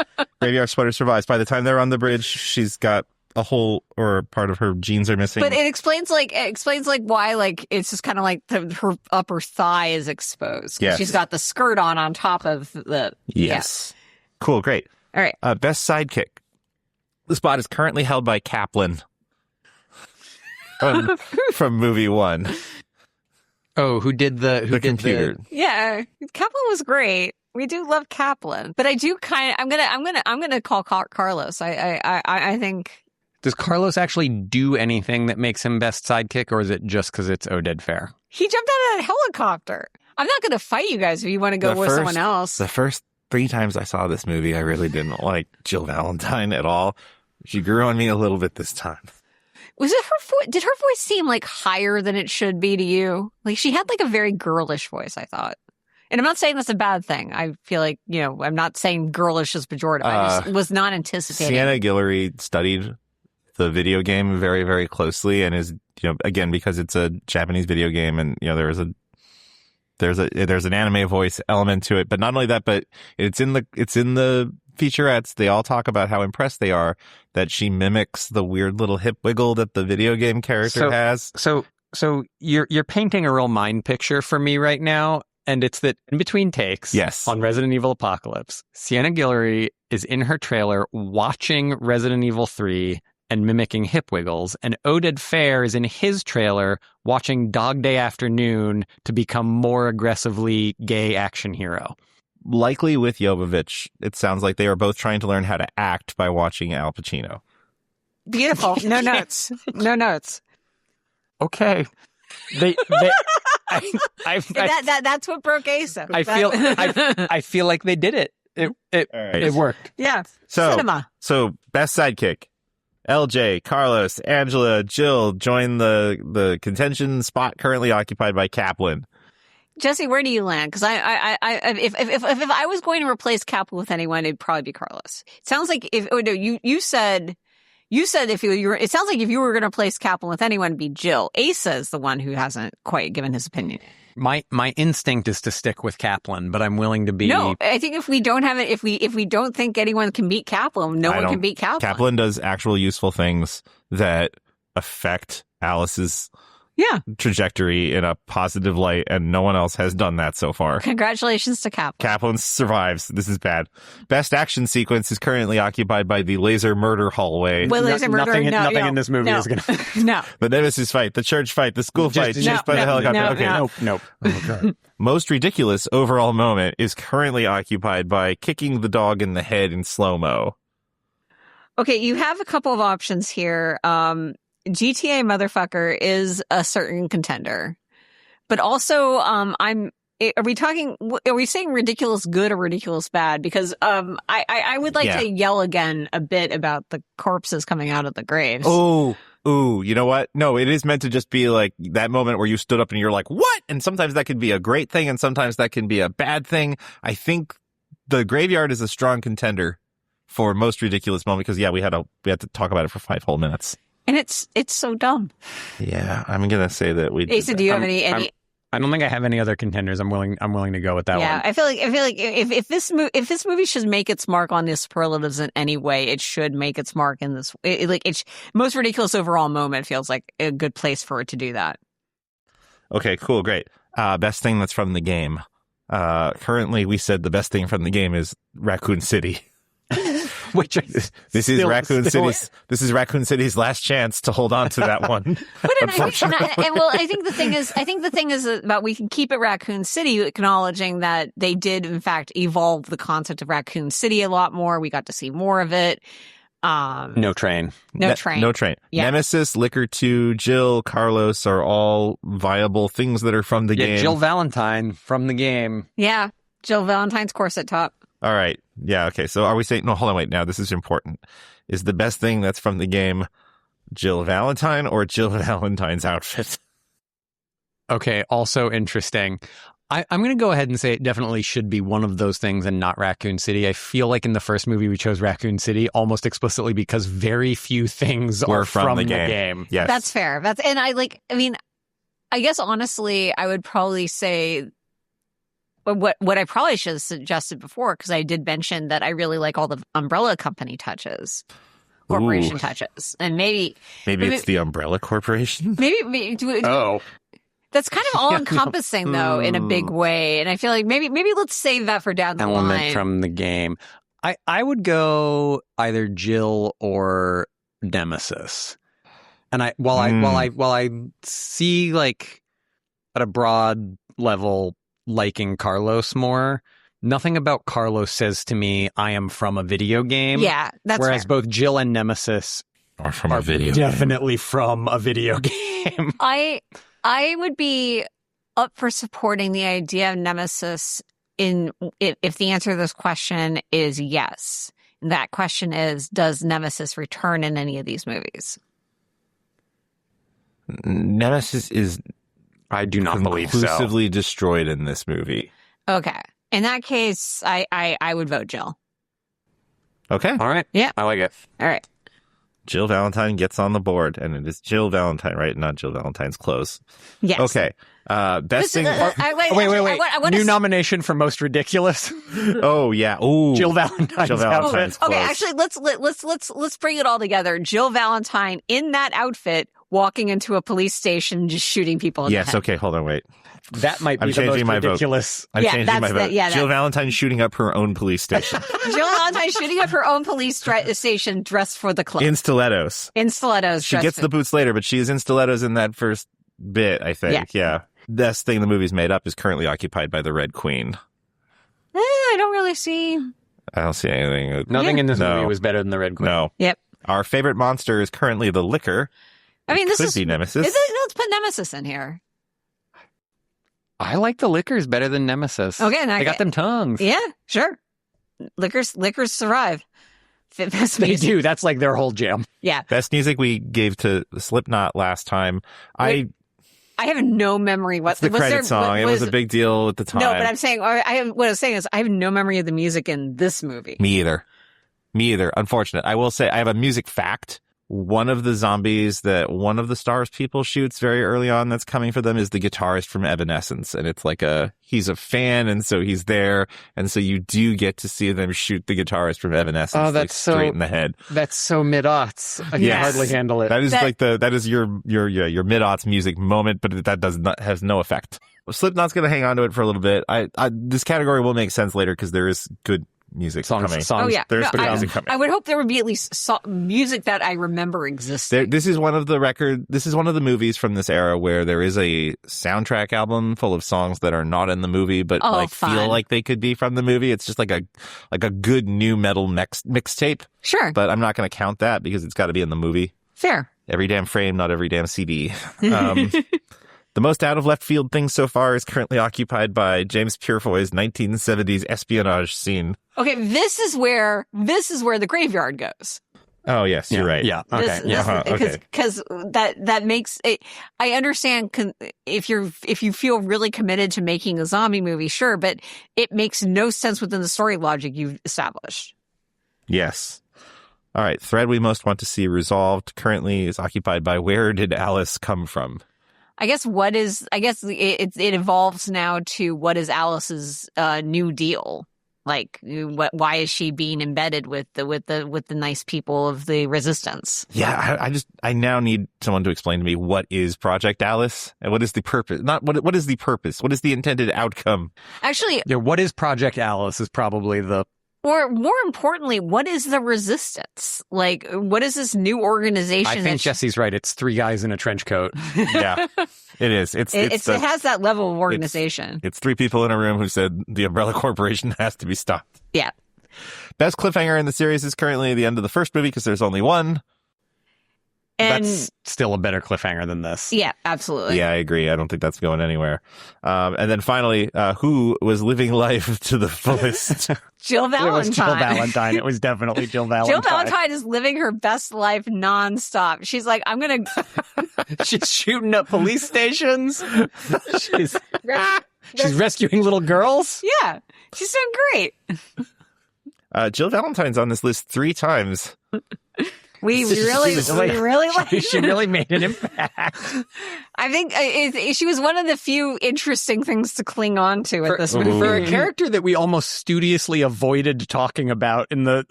Graveyard sweater survives. By the time they're on the bridge, she's got a hole or part of her jeans are missing. But it explains why like it's just kind of like her upper thigh is exposed. Yes. She's got the skirt on top of the Yes. Cool, great. All right. Best sidekick. The spot is currently held by Kaplan from movie 1. Oh, who did the computer? Yeah, Kaplan was great. We do love Kaplan, but I do I'm gonna call Carlos. I think. Does Carlos actually do anything that makes him best sidekick, or is it just because it's Oded Fair? He jumped out of a helicopter. I'm not going to fight you guys if you want to go with someone else. The first 3 times I saw this movie, I really didn't like Jill Valentine at all. She grew on me a little bit this time. Was it her voice? Did her voice seem like higher than it should be to you? Like she had like a very girlish voice, I thought. And I'm not saying that's a bad thing. I feel like, I'm not saying girlish is pejorative. I just was not anticipating. Sienna Guillory studied the video game very, very closely and is, again, because it's a Japanese video game and, there's an anime voice element to it. But not only that, but it's in the featurettes. They all talk about how impressed they are that she mimics the weird little hip wiggle that the video game character has. So you're painting a real mind picture for me right now. And it's that in between takes on Resident Evil Apocalypse, Sienna Guillory is in her trailer watching Resident Evil 3 and mimicking hip wiggles, and Oded Fair is in his trailer watching Dog Day Afternoon to become more aggressively gay action hero. Likely with Jovovich, it sounds like they are both trying to learn how to act by watching Al Pacino. Beautiful. No notes. No notes. Okay. That's what broke Asa. I feel like they did it. It worked. Yeah. Cinema. So best sidekick. LJ, Carlos, Angela, Jill join the contention spot currently occupied by Kaplan. Jesse, where do you land? Because if I was going to replace Kaplan with anyone, it'd probably be Carlos. It sounds like you said if you were, it sounds like if you were going to replace Kaplan with anyone, it'd be Jill. Asa is the one who hasn't quite given his opinion. My instinct is to stick with Kaplan, but I'm willing to be. No, I think if we don't have it, if we don't think anyone can beat Kaplan, no one can beat Kaplan. Kaplan does actual useful things that affect Alice's trajectory in a positive light, and no one else has done that so far. Congratulations to Kaplan. Kaplan survives. This is bad. Best action sequence is currently occupied by the laser murder hallway. Well, nothing in this movie is going to... No. The Nemesis fight, the church fight, the school fight, chased by the helicopter. Nope. Oh, God. Most ridiculous overall moment is currently occupied by kicking the dog in the head in slow-mo. Okay, you have a couple of options here. GTA motherfucker is a certain contender, but also are we saying ridiculous good or ridiculous bad? Because I would like to yell again a bit about the corpses coming out of the graves. Ooh, you know what? No, it is meant to just be like that moment where you stood up and you're like, what? And sometimes that can be a great thing and sometimes that can be a bad thing. I think the graveyard is a strong contender for most ridiculous moment because we had to talk about it for 5 whole minutes. And it's so dumb. Yeah, I'm gonna say that we. Asa, do you have any? I don't think I have any other contenders. I'm willing to go with that one. Yeah, I feel like if this movie should make its mark on the superlatives in any way, it should make its mark in this. It's most ridiculous overall moment feels like a good place for it to do that. Okay, cool, great. Best thing that's from the game. Currently, we said the best thing from the game is Raccoon City. which This is Raccoon City's. This is Raccoon City's last chance to hold on to that one. I think the thing is about we can keep it Raccoon City, acknowledging that they did in fact evolve the concept of Raccoon City a lot more. We got to see more of it. No train. No train. Yeah. Nemesis, Liquor 2, Jill, Carlos are all viable things that are from the game. Jill Valentine from the game. Yeah. Jill Valentine's corset top. All right. Yeah. Okay. So are we saying, no, hold on, wait. Now this is important. Is the best thing that's from the game Jill Valentine or Jill Valentine's outfit? Okay. Also interesting. I'm going to go ahead and say it definitely should be one of those things and not Raccoon City. I feel like in the first movie we chose Raccoon City almost explicitly because very few things were are from the game. game. Yes. That's fair. I guess honestly, I would probably say what I probably should have suggested before, because I did mention that I really like all the Umbrella Company touches, corporation touches, and maybe it's the Umbrella Corporation. Maybe that's kind of all encompassing though in a big way, and I feel like maybe let's save that for down the line. Element from the game. I would go either Jill or Nemesis, and while I see like at a broad level liking Carlos more, nothing about Carlos says to me I am from a video game. Yeah, that's whereas fair. Both Jill and Nemesis are from a video definitely from a video game. I would be up for supporting the idea of Nemesis if the answer to this question is yes. And that question is, does Nemesis return in any of these movies? Nemesis is, I do not believe so, conclusively destroyed in this movie. Okay. In that case, I would vote Jill. Okay. All right. Yeah. I like it. All right. Jill Valentine gets on the board, and it is Jill Valentine, right? Not Jill Valentine's clothes. Yes. Okay. Best thing. Wait. New nomination for most ridiculous. Oh yeah. Ooh. Jill Valentine's clothes. Okay. Actually, let's bring it all together. Jill Valentine in that outfit, walking into a police station, just shooting people in the head. Okay. Hold on. Wait. That might be the most ridiculous. I'm changing my vote. Jill Valentine shooting up her own police station. Jill Valentine shooting up her own police station dressed for the club. In stilettos. She gets the boots later, but she is in stilettos in that first bit, I think. Yeah. Best thing the movie's made up is currently occupied by the Red Queen. I don't really see. I don't see anything. Nothing in this movie was better than the Red Queen. No. Yep. Our favorite monster is currently the Liquor. Could be Nemesis. Let's put Nemesis in here. I like the Liquors better than Nemesis. Okay, they got them tongues. Yeah, sure. Liquors survive. They do. That's like their whole jam. Yeah. Best music we gave to Slipknot last time. I have no memory. What's the credit song? It was a big deal at the time. No, but I'm saying what I was saying is I have no memory of the music in this movie. Me either. Unfortunate. I will say I have a music fact. One of the zombies that one of the Stars people shoots very early on that's coming for them is the guitarist from Evanescence. And it's like he's a fan, and so he's there. And so you do get to see them shoot the guitarist from Evanescence. Oh, that's straight in the head. That's so mid-aughts. I can hardly handle it. That is your mid-aughts music moment, but that has no effect. Slipknot's going to hang on to it for a little bit. This category will make sense later because there is good music coming. Oh yeah, there's good music coming. I would hope there would be at least music that I remember existing. This is one of the movies from this era where there is a soundtrack album full of songs that are not in the movie, but feel like they could be from the movie. It's just like a good new metal mixtape. Sure, but I'm not going to count that because it's got to be in the movie. Fair. Every damn frame, not every damn CD. The most out of left field thing so far is currently occupied by James Purefoy's 1970s espionage scene. Okay, this is where the graveyard goes. Oh yes, you're right. Yeah. Okay. Because that makes it. I understand if you feel really committed to making a zombie movie, sure, but it makes no sense within the story logic you've established. Yes. All right. Thread we most want to see resolved currently is occupied by where did Alice come from? I guess it evolves now to what is Alice's new deal? Like, why is she being embedded with the nice people of the Resistance? Yeah, I now need someone to explain to me what is Project Alice and what is the purpose. Not what is the purpose? What is the intended outcome? Actually, what is Project Alice is probably the Or more importantly, what is the resistance? Like, what is this new organization? I think Jesse's right. It's 3 guys in a trench coat. Yeah, it is. It has that level of organization. It's 3 people in a room who said the Umbrella Corporation has to be stopped. Yeah. Best cliffhanger in the series is currently the end of the first movie because there's only one. And that's still a better cliffhanger than this. Yeah, absolutely. Yeah, I agree. I don't think that's going anywhere. And then finally, who was living life to the fullest? Jill Valentine. It was Jill Valentine. It was definitely Jill Valentine. Jill Valentine is living her best life nonstop. She's like, I'm going to... She's shooting up police stations. She's rescuing little girls. Yeah, she's doing great. Jill Valentine's on this list 3 times. We really like she really made an impact. I think she was one of the few interesting things to cling on to at this movie. For a character that we almost studiously avoided talking about in the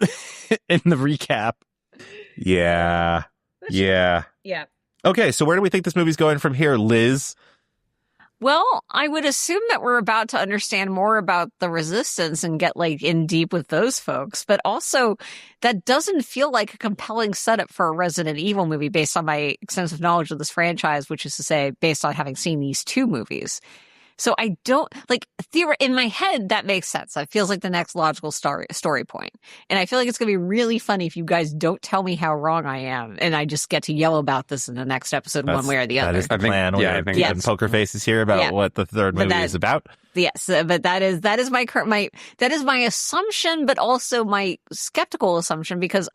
recap. Yeah. Yeah. Okay, so where do we think this movie's going from here, Liz? Well, I would assume that we're about to understand more about the resistance and get like in deep with those folks. But also that doesn't feel like a compelling setup for a Resident Evil movie based on my extensive knowledge of this franchise, which is to say based on having seen these 2 movies. So I don't like in my head, that makes sense. That feels like the next logical story point. And I feel like it's going to be really funny if you guys don't tell me how wrong I am. And I just get to yell about this in the next episode one way or the other. That is the plan. I think yes. Poker faces here about what the third movie is about. Yes. But that is my assumption, but also my skeptical assumption because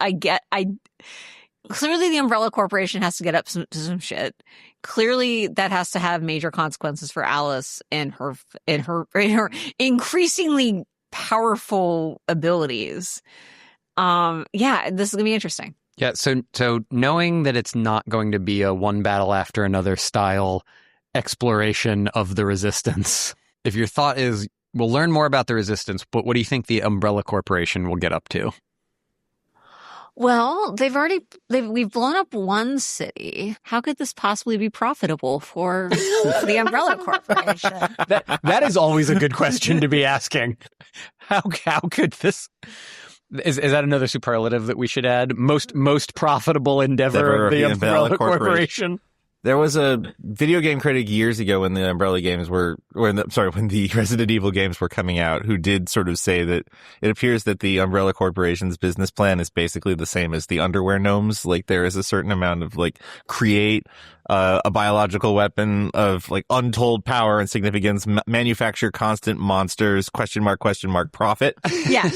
clearly the Umbrella Corporation has to get up to some shit. Clearly that has to have major consequences for Alice and her increasingly powerful abilities. This is going to be interesting. Yeah. So knowing that it's not going to be a one battle after another style exploration of the resistance, if your thought is we'll learn more about the resistance, but what do you think the Umbrella Corporation will get up to? Well, we've blown up one city. How could this possibly be profitable for the Umbrella Corporation? That is always a good question to be asking. How could this? Is that another superlative that we should add? Most profitable endeavor of the Umbrella Corporation. There was a video game critic years ago when the when the Resident Evil games were coming out, who did sort of say that it appears that the Umbrella Corporation's business plan is basically the same as the Underwear Gnomes. Like there is a certain amount of like create a biological weapon of like untold power and significance, manufacture constant monsters, question mark, profit. Yeah.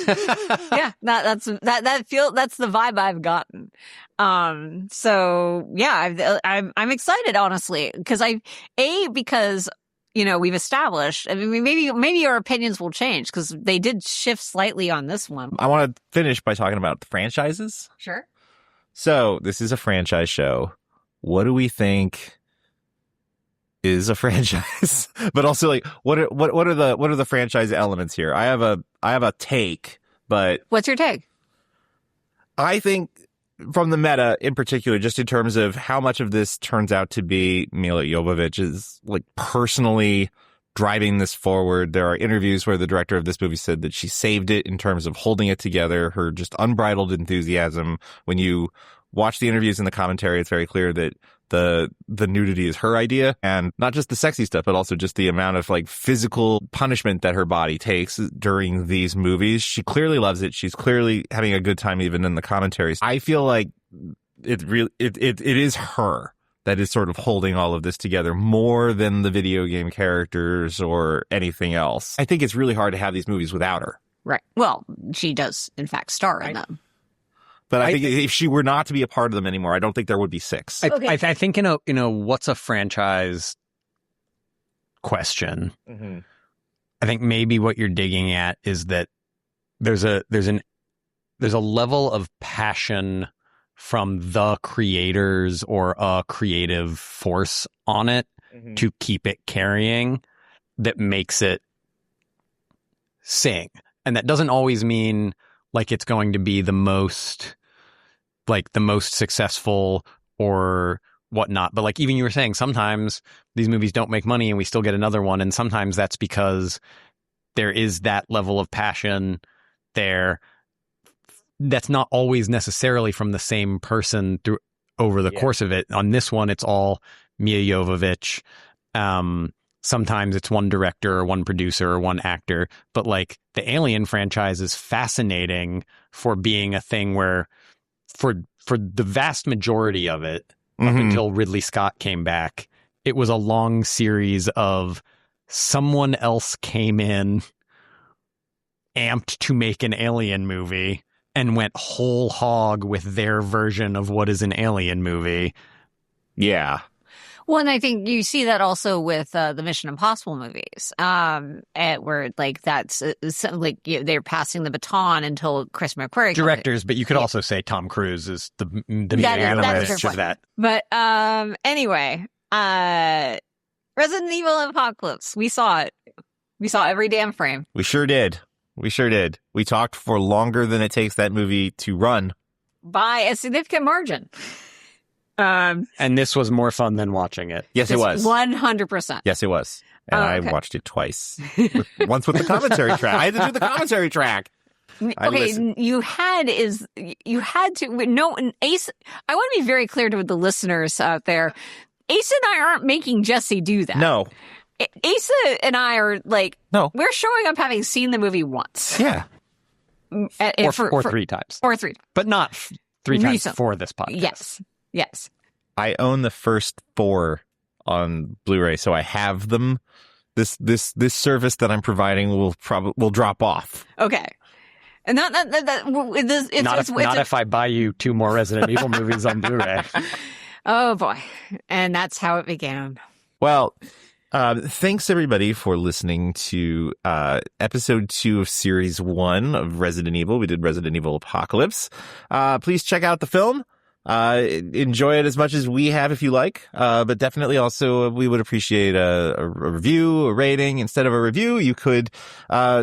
Yeah. That's the vibe I've gotten. So yeah, I'm excited, honestly, because we've established, I mean, maybe our opinions will change because they did shift slightly on this one. I want to finish by talking about the franchises. Sure. So this is a franchise show. What do we think is a franchise? But also, like, what are the franchise elements here? I have a take, but what's your take? I think from the meta in particular, just in terms of how much of this turns out to be Milla Jovovich is like personally driving this forward. There are interviews where the director of this movie said that she saved it in terms of holding it together, her just unbridled enthusiasm. When you watch the interviews and the commentary, it's very clear that the nudity is her idea, and not just the sexy stuff, but also just the amount of like physical punishment that her body takes during these movies. She clearly loves it. She's clearly having a good time even in the commentaries. I feel like it is her that is sort of holding all of this together more than the video game characters or anything else. I think it's really hard to have these movies without her. Right. Well, she does in fact star in them. But I think if she were not to be a part of them anymore, I don't think there would be 6. I think in a what's a franchise question, mm-hmm. I think maybe what you're digging at is that there's a level of passion from the creators or a creative force on it mm-hmm. to keep it carrying that makes it sing. And that doesn't always mean like it's going to be the most successful or whatnot. But like even you were saying, sometimes these movies don't make money and we still get another one. And sometimes that's because there is that level of passion that's not always necessarily from the same person over the course of it. On this one, it's all Milla Jovovich. Sometimes it's one director or one producer or one actor, but like the Alien franchise is fascinating for being a thing where for the vast majority of it, up until Ridley Scott came back, it was a long series of someone else came in amped to make an Alien movie and went whole hog with their version of what is an Alien movie. Yeah. Well, and I think you see that also with the Mission Impossible movies, where like that's like they're passing the baton until Chris McQuarrie. Directors, but you could also say Tom Cruise is the animalist of that. But anyway, Resident Evil Apocalypse, we saw it. We saw every damn frame. We sure did. We talked for longer than it takes that movie to run. By a significant margin. And this was more fun than watching it. Yes, it was. 100%. Yes, it was. And I watched it twice. Once with the commentary track. I had to do the commentary track. Okay, you had to. No, Ace. I want to be very clear to the listeners out there. Ace and I aren't making Jesse do that. No. Asa and I are like, no, we're showing up having seen the movie once. Yeah. Or 3 times. Or 3. But not 3 times for this podcast. Yes. I own the first 4 on Blu-ray, so I have them. This service that I'm providing will drop off. Okay. And not if I buy you 2 more Resident Evil movies on Blu-ray. Oh boy. And that's how it began. Well, thanks everybody for listening to episode 2 of series 1 of Resident Evil. We did Resident Evil Apocalypse. Please check out the film. Enjoy it as much as we have if you like, but definitely also we would appreciate a review, a rating. Instead of a review, you could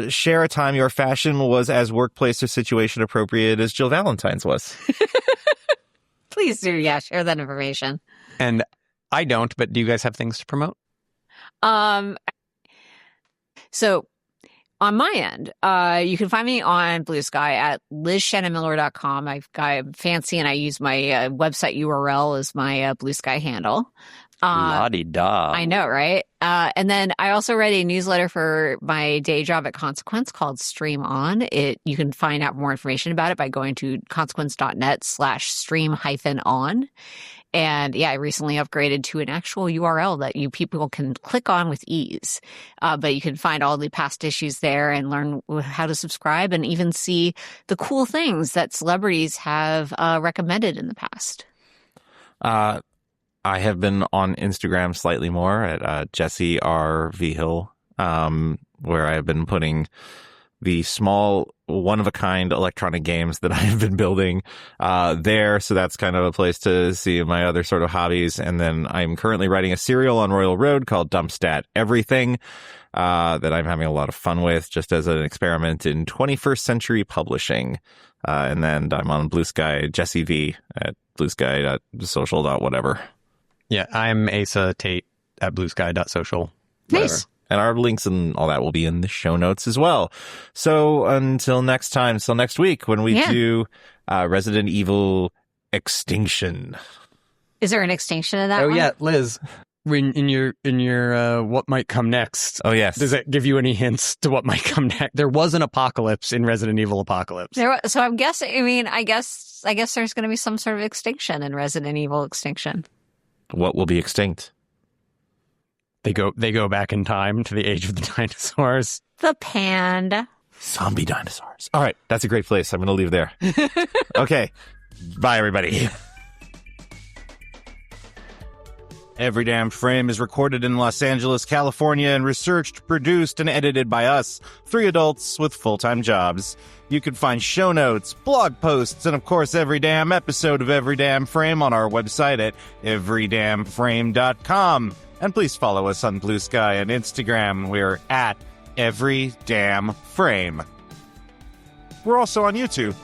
share a time your fashion was as workplace or situation appropriate as Jill Valentine's was. Please do, share that information. And I don't, but do you guys have things to promote? So on my end, you can find me on Blue Sky at LizShannonMiller.com. I'm fancy and I use my website URL as my Blue Sky handle. La-di-da. I know, right? And then I also write a newsletter for my day job at Consequence called Stream On. You can find out more information about it by going to consequence.net/stream-on. And yeah, I recently upgraded to an actual URL that you people can click on with ease. But you can find all the past issues there and learn how to subscribe and even see the cool things that celebrities have recommended in the past. I have been on Instagram slightly more at Jesse R. Vigil, where I have been putting the small one-of-a-kind electronic games that I have been building there. So that's kind of a place to see my other sort of hobbies. And then I'm currently writing a serial on Royal Road called Dumpstat Everything that I'm having a lot of fun with just as an experiment in 21st century publishing. And then I'm on Blue Sky, Jesse V at bluesky.social.whatever. Yeah, I'm Asa Tate at bluesky.social. Nice. And our links and all that will be in the show notes as well. So until next week when we do Resident Evil Extinction. Is there an extinction of that one? Oh, yeah, Liz. In your what might come next. Oh, yes. Does it give you any hints to what might come next? There was an apocalypse in Resident Evil Apocalypse. So I'm guessing, I guess there's going to be some sort of extinction in Resident Evil Extinction. What will be extinct? They go back in time to the age of the dinosaurs. The panda. Zombie dinosaurs. All right. That's a great place. I'm going to leave there. Okay. Bye, everybody. Every Damn Frame is recorded in Los Angeles, California, and researched, produced, and edited by us, 3 adults with full-time jobs. You can find show notes, blog posts, and of course every damn episode of Every Damn Frame on our website at everydamnframe.com. And please follow us on Blue Sky and Instagram. We're at Every Damn Frame. We're also on YouTube.